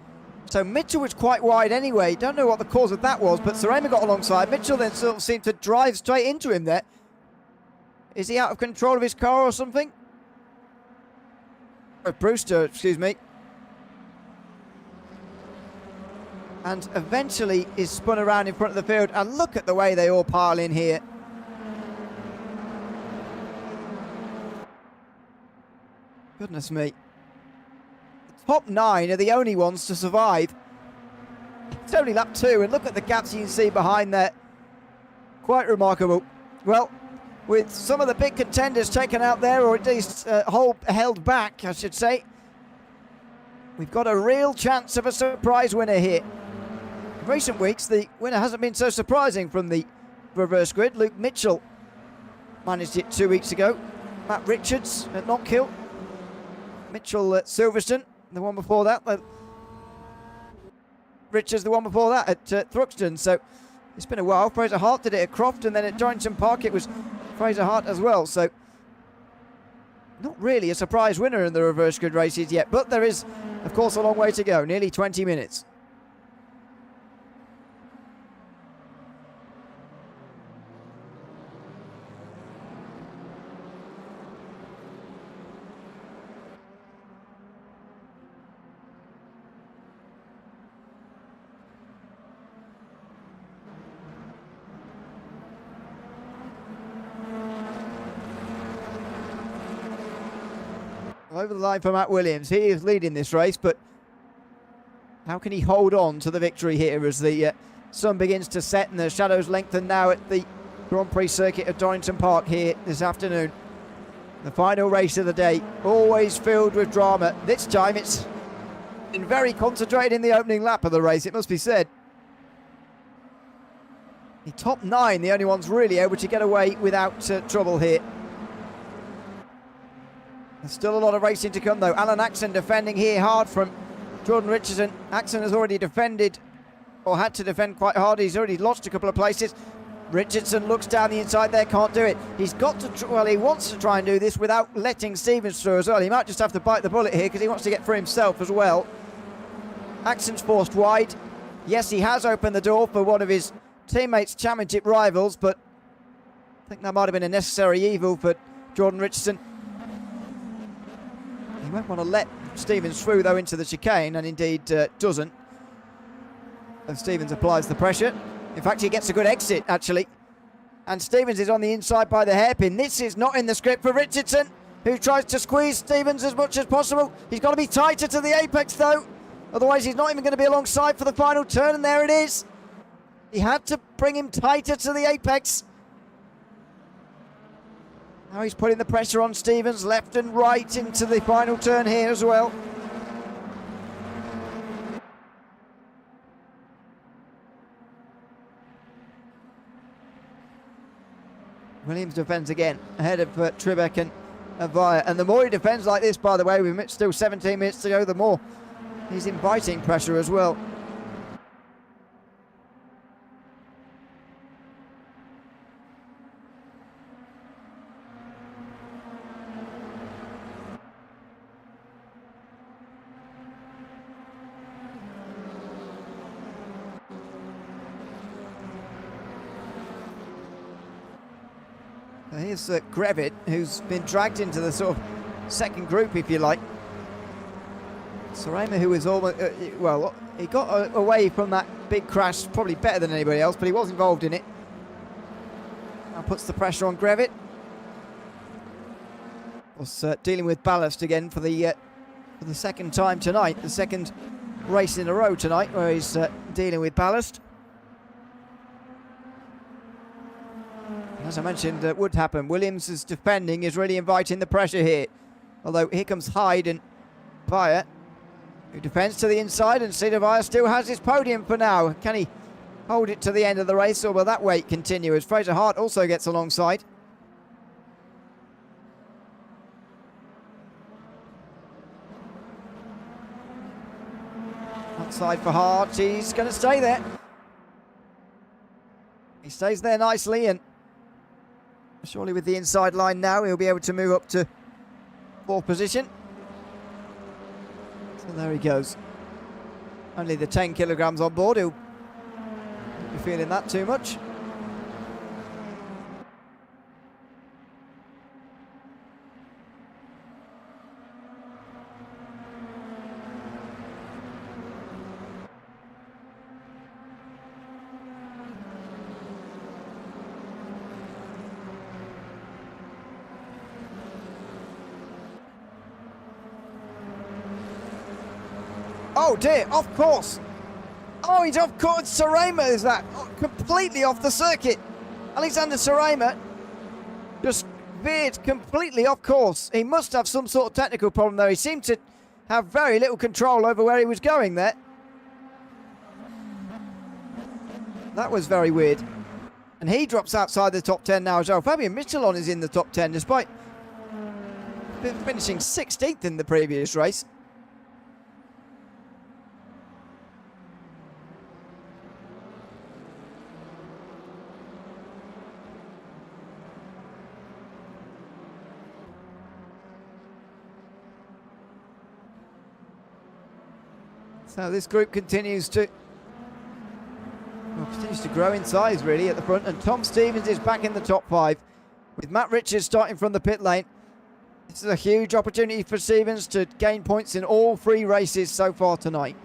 So Mitchell was quite wide anyway. Don't know what the cause of that was, but Serema got alongside. Mitchell then sort of seemed to drive straight into him there. Is he out of control of his car or something? Brewster, excuse me. And eventually is spun around in front of the field. And look at the way they all pile in here. Goodness me. Top 9 are the only ones to survive. It's only lap 2, and look at the gaps you can see behind there. Quite remarkable. Well, with some of the big contenders taken out there, or at least held back, I should say, we've got a real chance of a surprise winner here. In recent weeks, the winner hasn't been so surprising from the reverse grid. Luke Mitchell managed it 2 weeks ago. Matt Richards at Knockhill. Mitchell at Silverstone. The one before that, Richards the one before that at Thruxton. So it's been a while. Fraser Hart did it at Croft, and then at Donington Park it was Fraser Hart as well. So not really a surprise winner in the reverse grid races yet, but there is, of course, a long way to go. Nearly 20 minutes. Over the line for Matt Williams. He is leading this race, but how can he hold on to the victory here as the sun begins to set and the shadows lengthen now at the Grand Prix circuit of Donington Park here this afternoon. The final race of the day, always filled with drama. This time it's been very concentrated in the opening lap of the race, it must be said. The top 9, the only ones really able to get away without trouble here. There's still a lot of racing to come though. Alan Axon defending here hard from Jordan Richardson. Axon has already defended, or had to defend quite hard. He's already lost a couple of places. Richardson looks down the inside there, can't do it. He's got to, well, he wants to try and do this without letting Stevens through as well. He might just have to bite the bullet here because he wants to get through himself as well. Axon's forced wide. Yes, he has opened the door for one of his teammates' championship rivals, but I think that might have been a necessary evil for Jordan Richardson. He won't want to let Stevens through though into the chicane, and indeed doesn't. And Stevens applies the pressure. In fact, he gets a good exit actually. And Stevens is on the inside by the hairpin. This is not in the script for Richardson, who tries to squeeze Stevens as much as possible. He's got to be tighter to the apex though. Otherwise he's not even going to be alongside for the final turn, and there it is. He had to bring him tighter to the apex. Now he's putting the pressure on Stevens left and right into the final turn here as well. Williams defends again ahead of Tribeck and Via. And the more he defends like this, by the way, with still 17 minutes to go, the more he's inviting pressure as well. Here's Grevitt, who's been dragged into the sort of second group, if you like. Sarema, who was almost, well, he got away from that big crash probably better than anybody else, but he was involved in it. Now puts the pressure on Grevitt. Was dealing with ballast again for the second time tonight, the second race in a row tonight where he's dealing with ballast. As I mentioned, would happen. Williams' defending is really inviting the pressure here. Although here comes Hyde and Vire, who defends to the inside, and Cedar Vire still has his podium for now. Can he hold it to the end of the race, or will that wait continue as Fraser Hart also gets alongside? Outside for Hart, he's going to stay there. He stays there nicely, and surely with the inside line now, he'll be able to move up to fourth position. So there he goes. Only the 10 kilograms on board, he'll be feeling that too much. Oh dear, off course. Oh, he's off course. Sarema is that. Oh, completely off the circuit. Alexander Sarema just veered completely off course. He must have some sort of technical problem though. He seemed to have very little control over where he was going there. That was very weird. And he drops outside the top 10 now as well. Fabian Michelon is in the top 10 despite finishing 16th in the previous race. So this group continues to grow in size really at the front, and Tom Stevens is back in the top 5 with Matt Richards starting from the pit lane. This is a huge opportunity for Stevens to gain points in all 3 races so far tonight.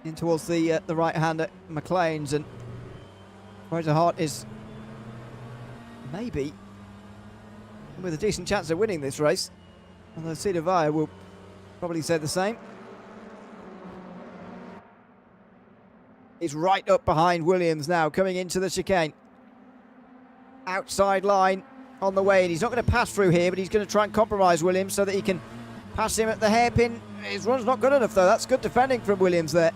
In towards the right hand at McLean's, and Fraser Hart is maybe with a decent chance of winning this race, although Cedar Vire will probably say the same. He's right up behind Williams now, coming into the chicane. Outside line on the way, and he's not going to pass through here, but he's going to try and compromise Williams so that he can pass him at the hairpin. His run's not good enough though. That's good defending from Williams there.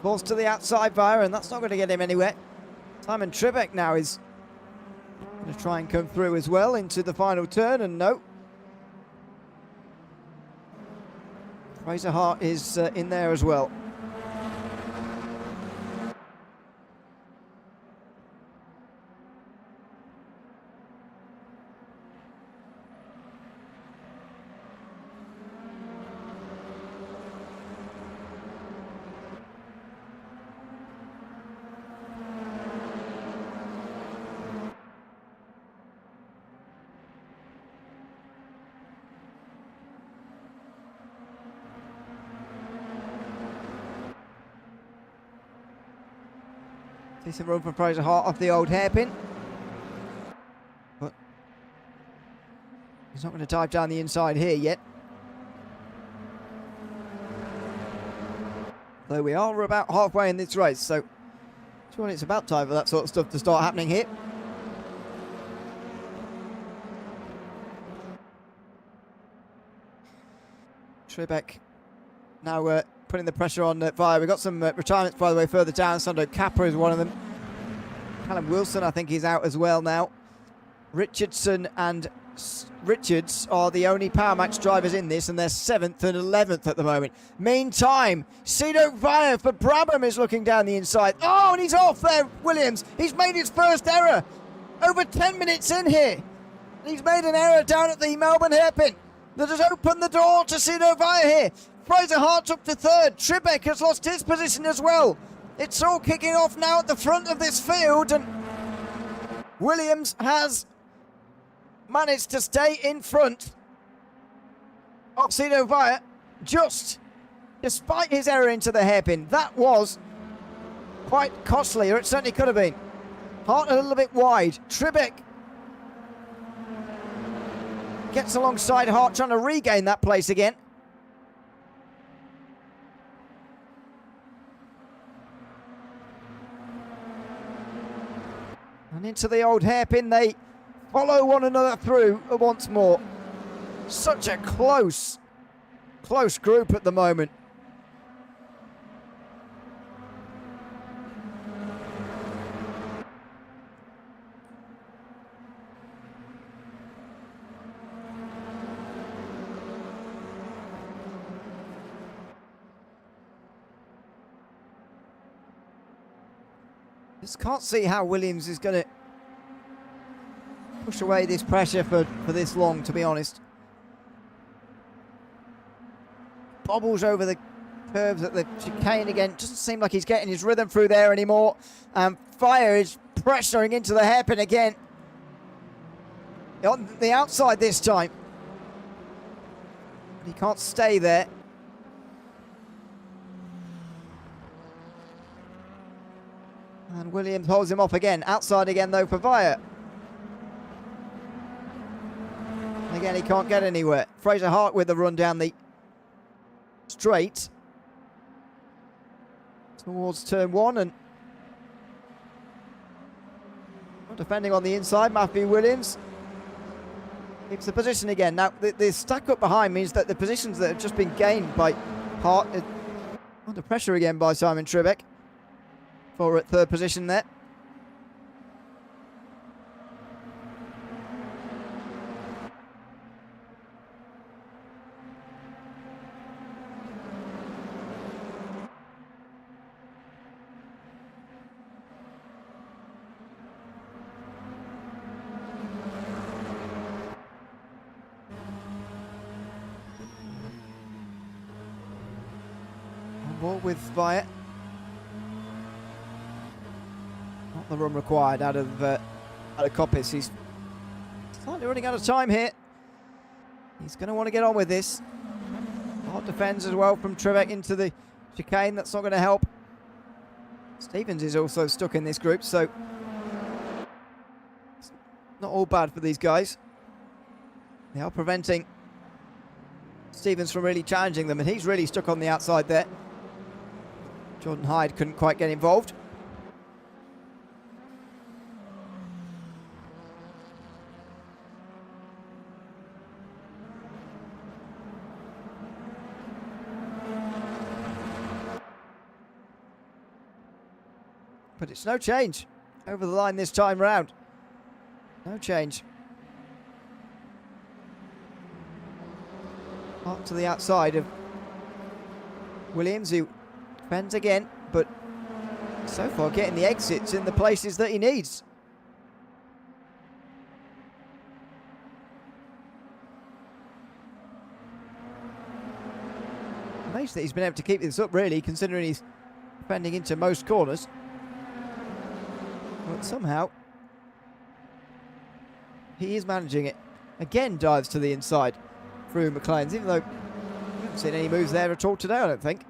Balls to the outside Vire, and that's not going to get him anywhere. Simon Trebek now is going to try and come through as well into the final turn, and no. Fraser Hart is in there as well. Decent run for Fraser Hart off the old hairpin. But he's not going to dive down the inside here yet. Though we are about halfway in this race, so surely it's about time for that sort of stuff to start happening here. Trebek now putting the pressure on Vire. We've got some retirements, by the way, further down. Sando Capra is one of them. Callum Wilson, I think, he's out as well now. Richardson and Richards are the only Power Max drivers in this, and they're 7th and 11th at the moment. Meantime, Cito Vaya for Brabham is looking down the inside. Oh, and he's off there, Williams. He's made his first error. Over 10 minutes in here. He's made an error down at the Melbourne hairpin that has opened the door to Cito Vaya here. Fraser Hart's up to 3rd. Tribeck has lost his position as well. It's all kicking off now at the front of this field, and Williams has managed to stay in front of Cito Vaya just despite his error into the hairpin. That was quite costly, or it certainly could have been. Hart a little bit wide. Tribeck gets alongside Hart, trying to regain that place again. And into the old hairpin, they follow one another through once more. Such a close group at the moment. Just can't see how Williams is going to push away this pressure for this long, to be honest. Bobbles over the curves at the chicane again. Doesn't seem like he's getting his rhythm through there anymore. And Fire is pressuring into the hairpin again. On the outside this time. He can't stay there. And Williams holds him off again. Outside again, though, for Vaya. Again, he can't get anywhere. Fraser Hart with the run down the straight towards turn 1, and defending on the inside, Matthew Williams keeps the position again. Now, the stack up behind means that the positions that have just been gained by Hart are under pressure again by Simon Tribeck for at 3rd position there. On board with Vaya. Not the run required out of Coppice. He's slightly running out of time here. He's going to want to get on with this. Hard defends as well from Tribeck into the chicane. That's not going to help. Stevens is also stuck in this group, so it's not all bad for these guys. They are preventing Stevens from really challenging them, and he's really stuck on the outside there. Jordan Hyde couldn't quite get involved. But it's no change over the line this time round. No change. Up to the outside of Williams, who defends again, but so far getting the exits in the places that he needs. Amazed that he's been able to keep this up, really, considering he's defending into most corners. But somehow he is managing it. Again, dives to the inside through McLean's, even though we haven't seen any moves there at all today, I don't think.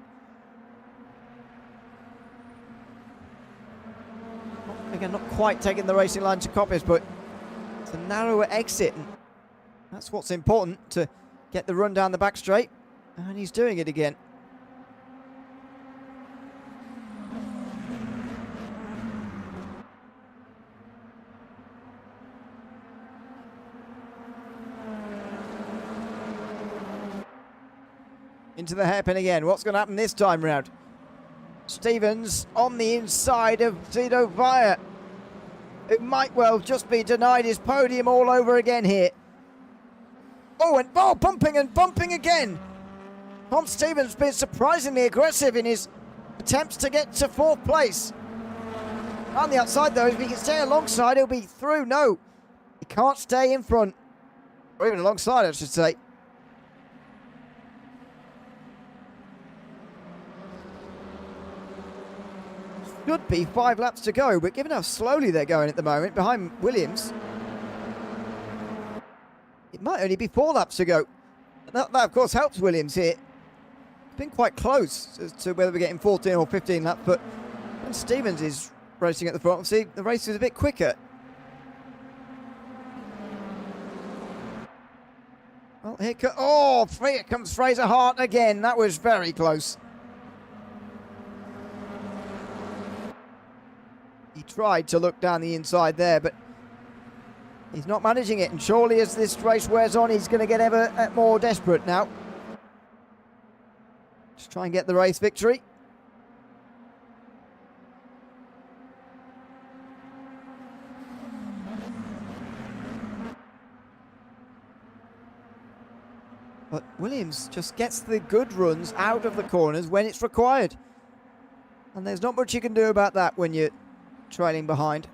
Again, not quite taking the racing line to Coppice, but it's a narrower exit, and that's what's important, to get the run down the back straight, and he's doing it again. Into the hairpin again. What's going to happen this time round? Stevens on the inside of Cito Vaya. who might well just be denied his podium all over again here. Oh, and bumping and bumping again. Tom Stevens has been surprisingly aggressive in his attempts to get to 4th place. On the outside, though, if he can stay alongside, he'll be through. No, he can't stay in front. Or even alongside, I should say. Should be 5 laps to go, but given how slowly they're going at the moment, behind Williams, it might only be 4 laps to go. That of course, helps Williams here. It's been quite close as to whether we're getting 14 or 15 laps, but when Stevens is racing at the front, see, the race is a bit quicker. Well, here comes Fraser Hart again. That was very close. He tried to look down the inside there, but he's not managing it. And surely as this race wears on, he's going to get ever more desperate now. Just try and get the race victory. But Williams just gets the good runs out of the corners when it's required. And there's not much you can do about that when you're trailing behind.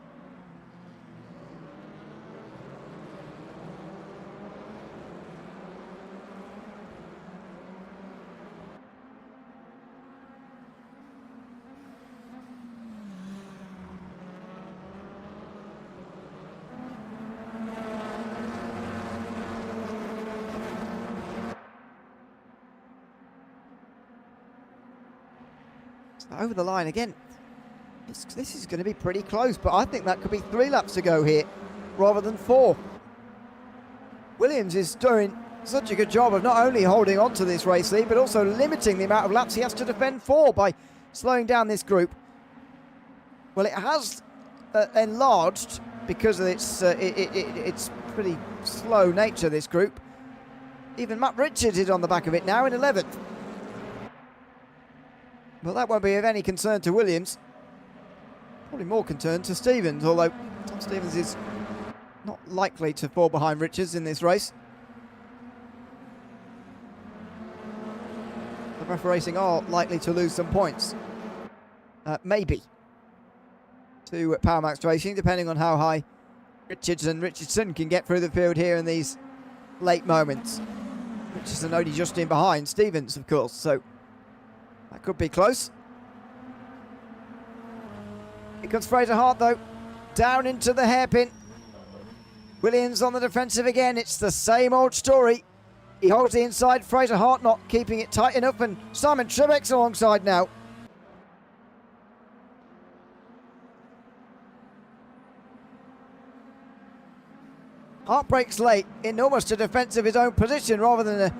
Over the line again. This is going to be pretty close, but I think that could be 3 laps to go here rather than 4. Williams is doing such a good job of not only holding on to this race lead, but also limiting the amount of laps he has to defend for by slowing down this group. Well, it has enlarged because of its pretty slow nature, this group. Even Matt Richards is on the back of it now in 11th. But that won't be of any concern to Williams. Probably more concern to Stevens, although Tom Stevens is not likely to fall behind Richards in this race. The Ref Racing are likely to lose some points. Maybe. To Power Max Racing, depending on how high Richards and Richardson can get through the field here in these late moments. Richardson only just in behind Stevens, of course, so that could be close. Here comes Fraser Hart, though. Down into the hairpin. Williams on the defensive again. It's the same old story. He holds the inside. Fraser Hart not keeping it tight enough. And Simon Trebek's alongside now. Hart breaks late in almost a defence of his own position rather than an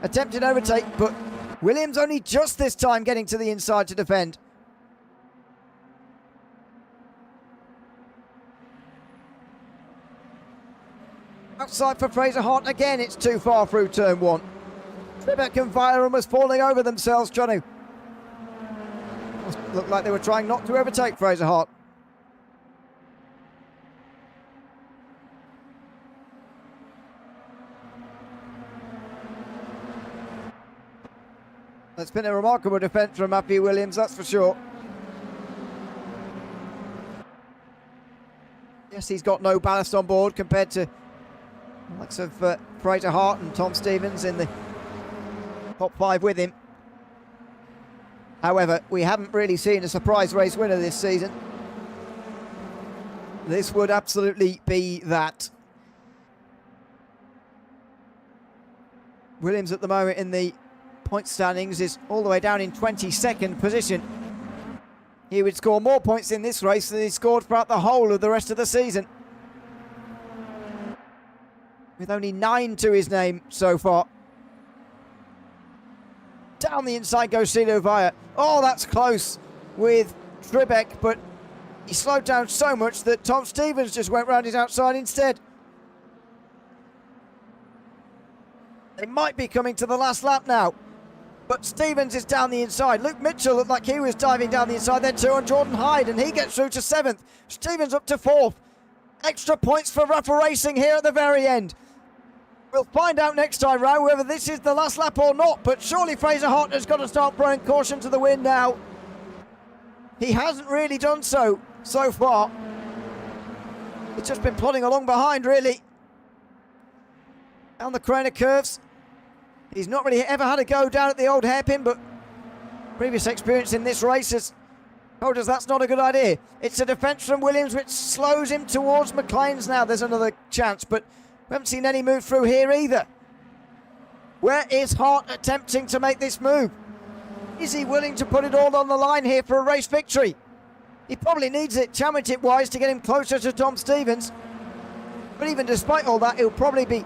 attempted overtake. But Williams only just this time getting to the inside to defend. Outside for Fraser Hart again. It's too far through turn 1. Trebek and Vieira was falling over themselves trying to... Looked like they were trying not to overtake Fraser Hart. It's been a remarkable defence from Matthew Williams, that's for sure. Yes, he's got no ballast on board compared to the likes of Fraser Hart and Tom Stevens in the top 5 with him. However, we haven't really seen a surprise race winner this season. This would absolutely be that. Williams at the moment in the point standings is all the way down in 22nd position. He would score more points in this race than he scored throughout the whole of the rest of the season, with only 9 to his name so far. Down the inside goes Celo Vieira. Oh, that's close with Trebek, but he slowed down so much that Tom Stevens just went round his outside instead. They might be coming to the last lap now, but Stevens is down the inside. Luke Mitchell looked like he was diving down the inside there too on Jordan Hyde, and he gets through to 7th. Stevens up to 4th. Extra points for Rafa Racing here at the very end. We'll find out next time round whether this is the last lap or not, but surely Fraser Hart has got to start throwing caution to the wind now. He hasn't really done so far. He's just been plodding along behind, really. Down the corner curves. He's not really ever had a go down at the old hairpin, but previous experience in this race has told us that's not a good idea. It's a defence from Williams which slows him towards McLean's now. There's another chance, but we haven't seen any move through here either. Where is Hart attempting to make this move? Is he willing to put it all on the line here for a race victory? He probably needs it championship-wise to get him closer to Tom Stevens. But even despite all that, he'll probably be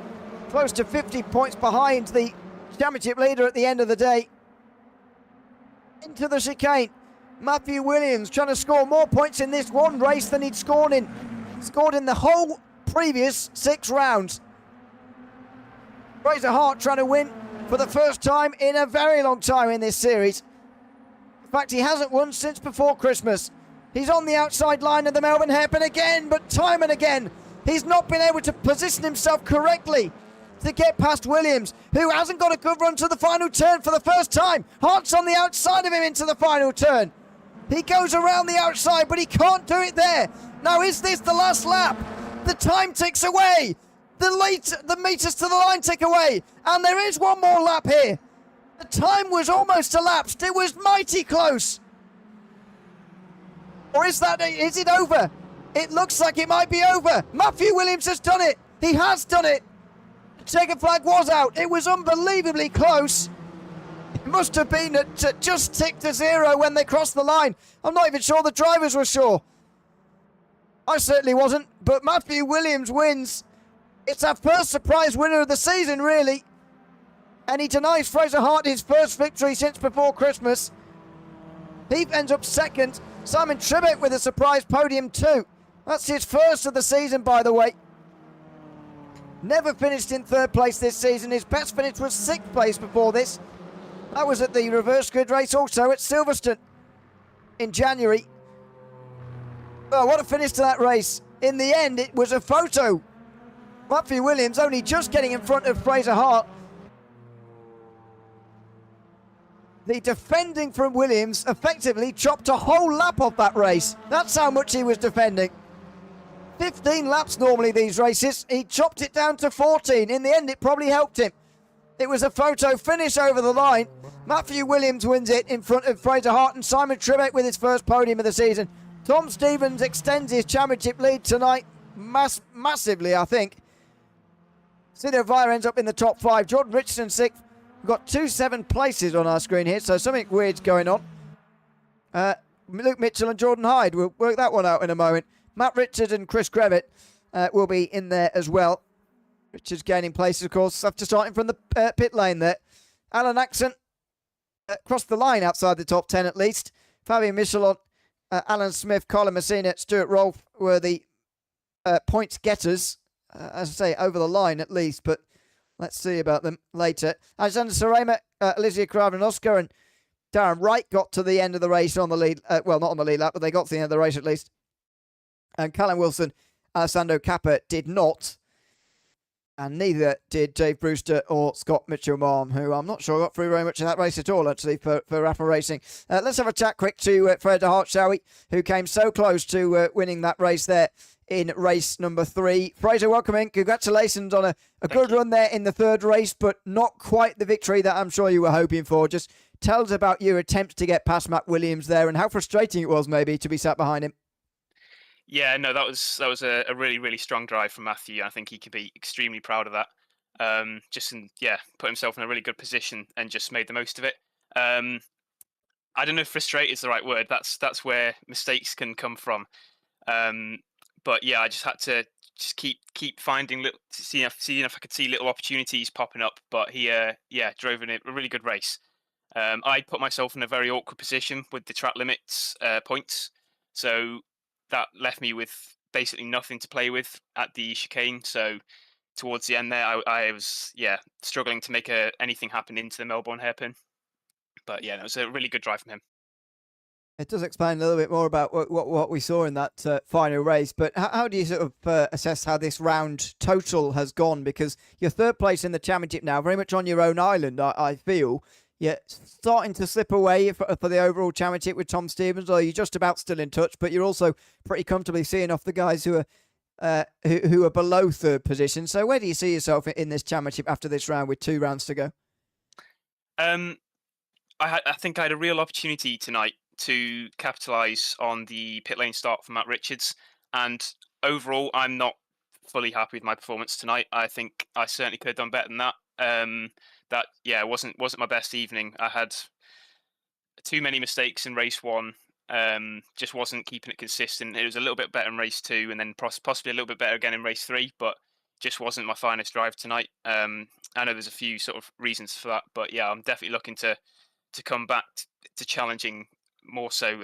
close to 50 points behind the championship leader at the end of the day. Into the chicane. Matthew Williams trying to score more points in this one race than he'd scored in the whole previous 6 rounds. Fraser Hart trying to win for the first time in a very long time in this series. In fact, he hasn't won since before Christmas. He's on the outside line of the Melbourne hairpin again, but time and again, he's not been able to position himself correctly to get past Williams, who hasn't got a good run to the final turn for the first time. Hart's on the outside of him into the final turn. He goes around the outside, but he can't do it there. Now, is this the last lap? The time ticks away. The meters to the line tick away. And there is one more lap here. The time was almost elapsed. It was mighty close. Or is it over? It looks like it might be over. Matthew Williams has done it. He has done it. The checkered flag was out. It was unbelievably close. It must have been at just ticked to 0 when they crossed the line. I'm not even sure the drivers were sure. I certainly wasn't, but Matthew Williams wins. It's our first surprise winner of the season, really. And he denies Fraser Hart his first victory since before Christmas. He ends up second. Simon Tribbett with a surprise podium too. That's his first of the season, by the way. Never finished in 3rd place this season. His best finish was 6th place before this. That was at the reverse grid race also at Silverstone in January. Oh, what a finish to that race. In the end, it was a photo. Matthew Williams only just getting in front of Fraser Hart. The defending from Williams effectively chopped a whole lap off that race. That's how much he was defending. 15 laps normally these races. He chopped it down to 14. In the end, it probably helped him. It was a photo finish over the line. Matthew Williams wins it in front of Fraser Hart and Simon Tribbett with his first podium of the season. Tom Stevens extends his championship lead tonight massively, I think. Sido Vire ends up in the top 5. Jordan Richardson 6th. We've got 2 7th places on our screen here, so something weird's going on. Luke Mitchell and Jordan Hyde, we'll work that one out in a moment. Matt Richards and Chris Grevitt will be in there as well. Richards gaining places, of course, after starting from the pit lane there. Alan Axon crossed the line outside the top 10 at least. Fabian Michelot, Alan Smith, Colin Messina, Stuart Rolfe were the points getters, as I say, over the line at least, but let's see about them later. Alexander Sarema, Alicia Kravinoska and Darren Wright got to the end of the race on the lead. Well, not on the lead lap, but they got to the end of the race at least. And Callum Wilson, Alessandro Cappa did not. And neither did Dave Brewster or Scott Mitchell-Marm, who I'm not sure got through very much of that race at all, actually, for Rafa Racing. Let's have a chat quick to Fraser Hart, shall we? Who came so close to winning that race there in race number 3. Fraser, welcome in. Congratulations on a good run there in the 3rd race, but not quite the victory that I'm sure you were hoping for. Just tell us about your attempts to get past Matt Williams there and how frustrating it was maybe to be sat behind him. Yeah, no, that was a really, really strong drive from Matthew. I think he could be extremely proud of that. Put himself in a really good position and just made the most of it. I don't know if frustrate is the right word. That's where mistakes can come from. But yeah, I just had to keep finding seeing if I could see little opportunities popping up. But he drove in a really good race. I put myself in a very awkward position with the track limits points, so that left me with basically nothing to play with at the chicane. So towards the end there, I was struggling to make anything happen into the Melbourne hairpin. But yeah, that was a really good drive from him. It does explain a little bit more about what we saw in that final race. But how do you sort of assess how this round total has gone? Because you're third place in the championship now, very much on your own island, I feel. You're starting to slip away for the overall championship with Tom Stevens, or you're just about still in touch, but you're also pretty comfortably seeing off the guys who are below third position. So where do you see yourself in this championship after this round with 2 rounds to go? I think I had a real opportunity tonight to capitalise on the pit lane start from Matt Richards, and overall I'm not fully happy with my performance tonight. I think I certainly could have done better than that. That wasn't my best evening. I had too many mistakes in race 1. Just wasn't keeping it consistent. It was a little bit better in race 2, and then possibly a little bit better again in race 3, but just wasn't my finest drive tonight. I know there's a few sort of reasons for that, but yeah, I'm definitely looking to come back to challenging more so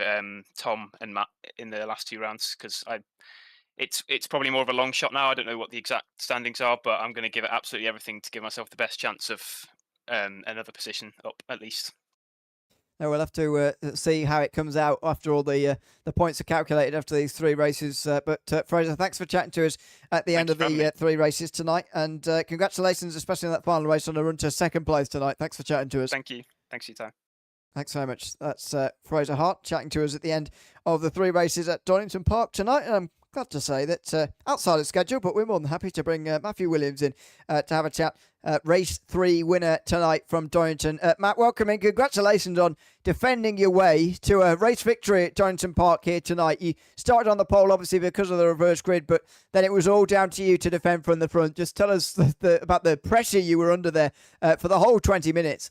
Tom and Matt in the last 2 rounds, because it's probably more of a long shot now. I don't know what the exact standings are, but I'm going to give it absolutely everything to give myself the best chance of another position up at least. Now we'll have to see how it comes out after all the points are calculated after these 3 races. But Fraser, thanks for chatting to us at the end of the 3 races tonight, and congratulations, especially on that final race, on a run to 2nd place tonight. Thanks for chatting to us. Thank you. Thanks for your time. Thanks very much. That's Fraser Hart chatting to us at the end of the 3 races at Donington Park tonight. And I'm glad to say that outside of schedule, but we're more than happy to bring Matthew Williams in to have a chat. Race 3 winner tonight from Donington. Matt, welcome in. Congratulations on defending your way to a race victory at Donington Park here tonight. You started on the pole, obviously, because of the reverse grid, but then it was all down to you to defend from the front. Just tell us about the pressure you were under there for the whole 20 minutes.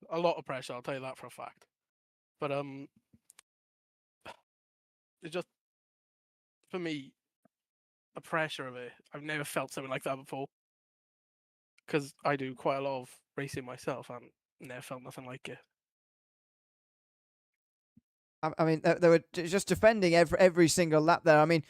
A lot of pressure, I'll tell you that for a fact. But it's just, for me, the pressure of it, I've never felt something like that before. Because I do quite a lot of racing myself and never felt nothing like it. I mean, they were just defending every single lap there. I mean,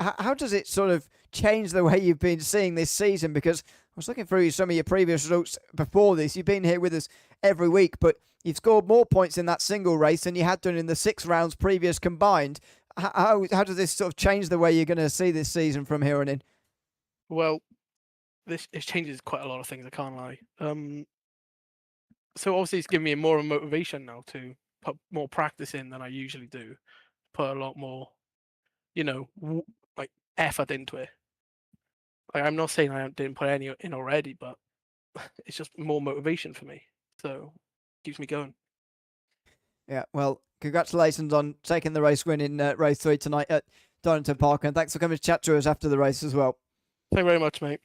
how does it sort of change the way you've been seeing this season? Because I was looking through some of your previous results before this. You've been here with us every week, but you've scored more points in that single race than you had done in the 6 rounds previous combined. How does this sort of change the way you're going to see this season from here on in? Well, it changes quite a lot of things, I can't lie. So obviously it's given me more of a motivation now to put more practice in than I usually do. Put a lot more, like effort into it. Like, I'm not saying I didn't put any in already, but it's just more motivation for me. So it keeps me going. Yeah, well, congratulations on taking the race win in race 3 tonight at Donington Park, and thanks for coming to chat to us after the race as well. Thank you very much, mate.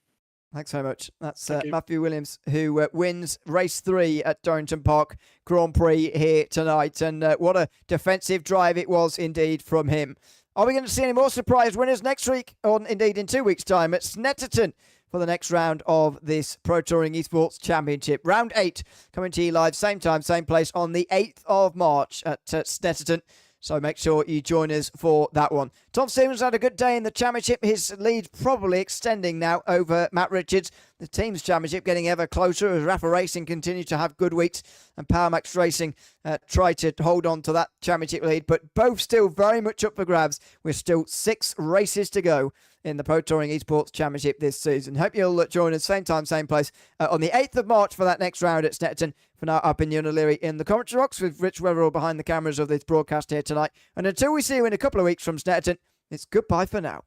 Thanks very much. That's Matthew Williams, who wins race 3 at Donington Park Grand Prix here tonight. And what a defensive drive it was indeed from him. Are we going to see any more surprise winners next week, or indeed in 2 weeks' time at Snetterton for the next round of this Pro Touring Esports Championship? Round 8 coming to you live, same time, same place on the 8th of March at Snetterton. So make sure you join us for that one. Tom Stevens had a good day in the championship. His lead probably extending now over Matt Richards. The team's championship getting ever closer as Rafa Racing continue to have good weeks, and PowerMax Racing try to hold on to that championship lead. But both still very much up for grabs, with still 6 races to go in the Pro Touring Esports Championship this season. Hope you'll join us same time, same place on the 8th of March for that next round at Snetterton. For now, I've been Ewan O'Leary in the commentary box with Rich Weatherall behind the cameras of this broadcast here tonight. And until we see you in a couple of weeks from Snetterton, it's goodbye for now.